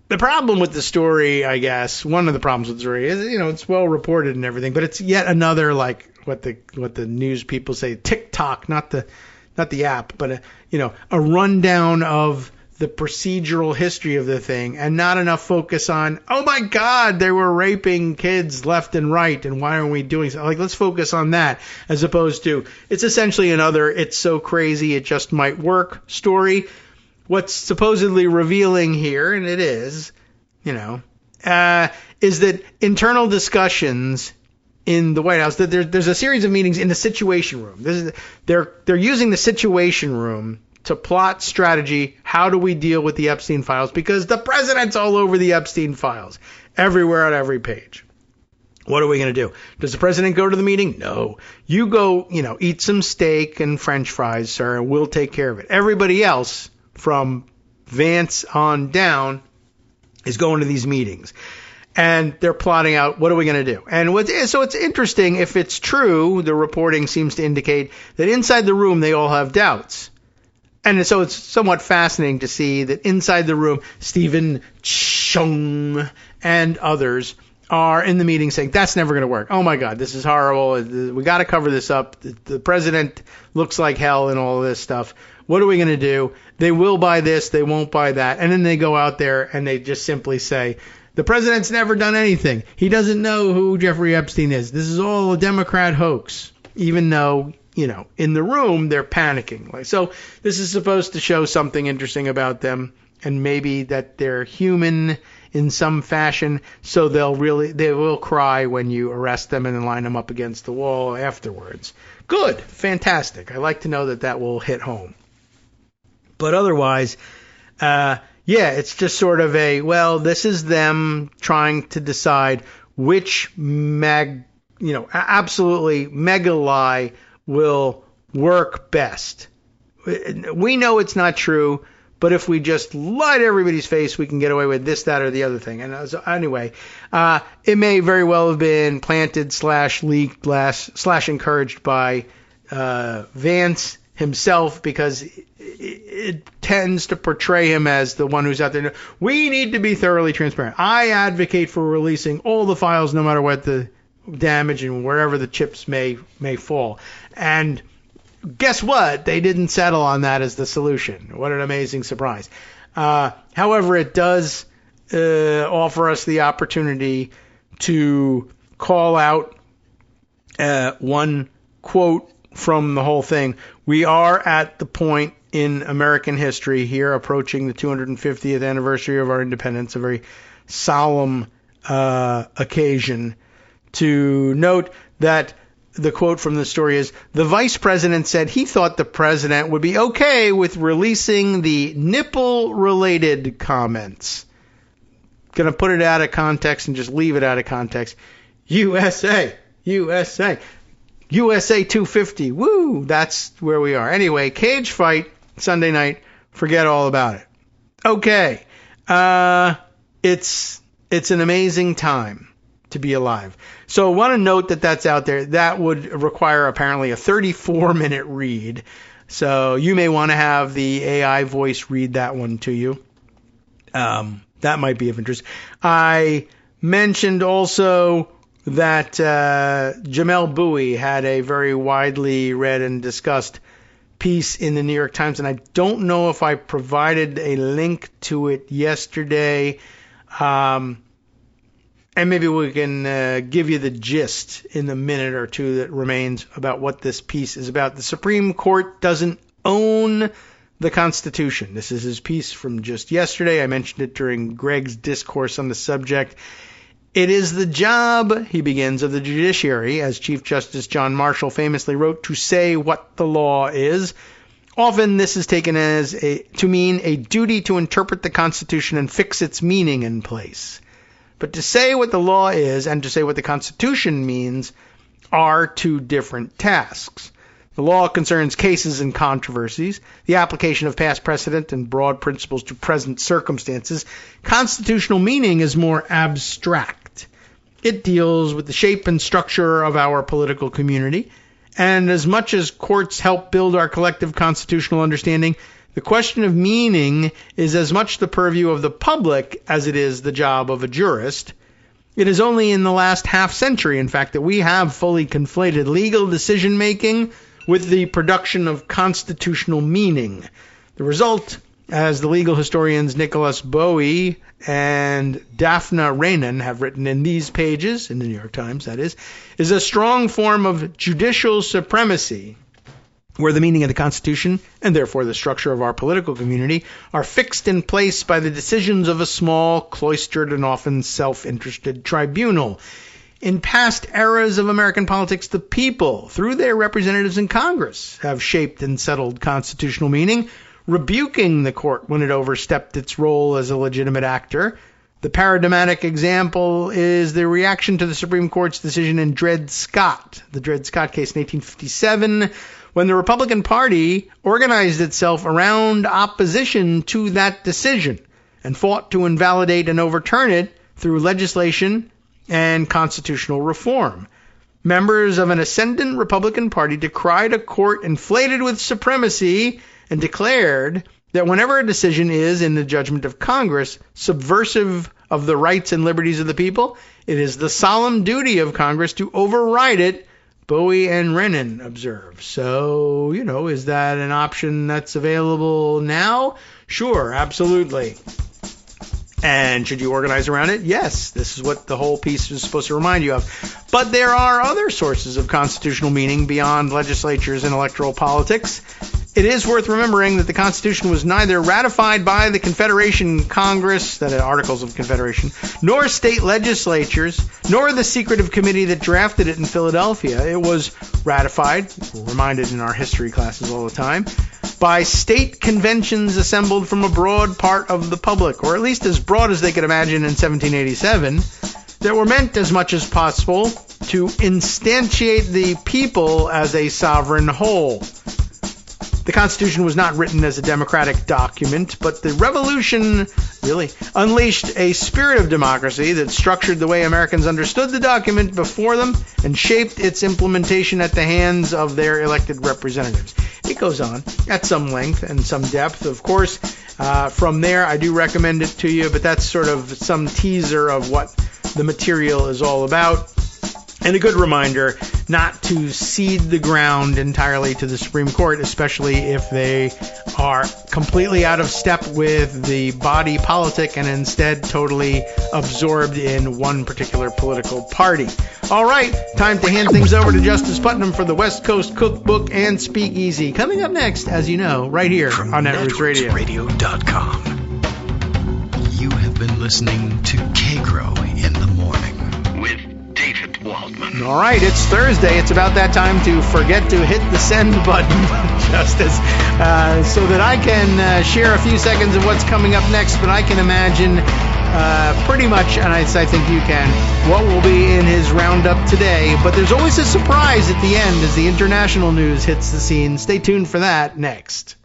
The problem with the story, I guess, one of the problems with the story is, it's well reported and everything, but it's yet another, like what the news people say, TikTok, not the app, but a rundown of the procedural history of the thing, and not enough focus on, oh my God, they were raping kids left and right, and why aren't we doing so? Like, let's focus on that, as opposed to, it's essentially another, it's so crazy it just might work story. What's supposedly revealing here, and it is, is that internal discussions in the White House, that there's a series of meetings in the Situation Room. They're using the Situation Room to plot strategy. How do we deal with the Epstein files? Because the president's all over the Epstein files, everywhere on every page. What are we going to do? Does the president go to the meeting? No. You go, eat some steak and French fries, sir, and we'll take care of it. Everybody else, from Vance on down, is going to these meetings. And they're plotting out, what are we going to do? And so it's interesting, if it's true, the reporting seems to indicate that inside the room they all have doubts. And so it's somewhat fascinating to see that inside the room, Stephen Chung and others are in the meeting saying, that's never going to work. Oh my God, this is horrible. We got to cover this up. The president looks like hell and all this stuff. What are we going to do? They will buy this, they won't buy that. And then they go out there and they just simply say, the president's never done anything. He doesn't know who Jeffrey Epstein is. This is all a Democrat hoax, even though, in the room they're panicking. So this is supposed to show something interesting about them, and maybe that they're human in some fashion, so they will cry when you arrest them and then line them up against the wall afterwards. Good, fantastic. I like to know that will hit home. But otherwise, it's just sort of this is them trying to decide which absolutely mega lie will work best. We know it's not true, but if we just lie to everybody's face, we can get away with this, that, or the other thing. And so anyway, it may very well have been planted / leaked / encouraged by Vance himself, because it tends to portray him as the one who's out there. We need to be thoroughly transparent. I advocate for releasing all the files, no matter what the damage and wherever the chips may fall. And guess what? They didn't settle on that as the solution. What an amazing surprise. However, it does offer us the opportunity to call out one quote from the whole thing. We are at the point in American history here, approaching the 250th anniversary of our independence, a very solemn occasion, to note that the quote from the story is, the vice president said he thought the president would be okay with releasing the nipple-related comments. Going to put it out of context and just leave it out of context. USA 250. Woo! That's where we are. Anyway, cage fight Sunday night. Forget all about it. Okay. It's an amazing time to be alive. So I want to note that that's out there. That would require apparently a 34-minute read. So you may want to have the AI voice read that one to you. That might be of interest. I mentioned also that Jamel Bowie had a very widely read and discussed piece in the New York Times, and I don't know if I provided a link to it yesterday. And maybe we can give you the gist in the minute or two that remains about what this piece is about. The Supreme Court doesn't own the Constitution. This is his piece from just yesterday. I mentioned it during Greg's discourse on the subject. It is the job, he begins, of the judiciary, as Chief Justice John Marshall famously wrote, to say what the law is. Often this is taken to mean a duty to interpret the Constitution and fix its meaning in place. But to say what the law is and to say what the Constitution means are two different tasks. The law concerns cases and controversies, the application of past precedent and broad principles to present circumstances. Constitutional meaning is more abstract. It deals with the shape and structure of our political community, and as much as courts help build our collective constitutional understanding, the question of meaning is as much the purview of the public as it is the job of a jurist. It is only in the last half century, in fact, that we have fully conflated legal decision-making with the production of constitutional meaning. The result, as the legal historians Nicholas Bowie and Daphna Rainon have written in these pages, in the New York Times, that is a strong form of judicial supremacy, where the meaning of the Constitution, and therefore the structure of our political community, are fixed in place by the decisions of a small, cloistered, and often self-interested tribunal. In past eras of American politics, the people, through their representatives in Congress, have shaped and settled constitutional meaning, rebuking the court when it overstepped its role as a legitimate actor, The paradigmatic example is the reaction to the Supreme Court's decision in Dred Scott, the Dred Scott case in 1857, when the Republican Party organized itself around opposition to that decision and fought to invalidate and overturn it through legislation and constitutional reform. Members of an ascendant Republican Party decried a court inflated with supremacy and declared that whenever a decision is, in the judgment of Congress, subversive of the rights and liberties of the people, it is the solemn duty of Congress to override it, Bowie and Rennan observe. So, is that an option that's available now? Sure, absolutely. And should you organize around it? Yes, this is what the whole piece is supposed to remind you of. But there are other sources of constitutional meaning beyond legislatures and electoral politics. It is worth remembering that the Constitution was neither ratified by the Confederation Congress, that are Articles of Confederation, nor state legislatures, nor the secretive committee that drafted it in Philadelphia. It was ratified, we're reminded in our history classes all the time, by state conventions assembled from a broad part of the public, or at least as broad as they could imagine in 1787, that were meant as much as possible to instantiate the people as a sovereign whole. The Constitution was not written as a democratic document, but the Revolution really unleashed a spirit of democracy that structured the way Americans understood the document before them and shaped its implementation at the hands of their elected representatives. It goes on at some length and some depth, of course. From there, I do recommend it to you, but that's sort of some teaser of what the material is all about. And a good reminder not to cede the ground entirely to the Supreme Court, especially if they are completely out of step with the body politic and instead totally absorbed in one particular political party. All right, time to hand things over to Justice Putnam for the West Coast Cookbook and Speakeasy. Coming up next, as you know, right here From on Netroots Radio. NetrootsRadio.com. You have been listening to Kagro in the Morning with David Waldman. All right, it's Thursday. It's about that time to forget to hit the send button, Justice, so that I can share a few seconds of what's coming up next. But I can imagine pretty much, and I think you can, what will be in his roundup today. But there's always a surprise at the end as the international news hits the scene. Stay tuned for that next.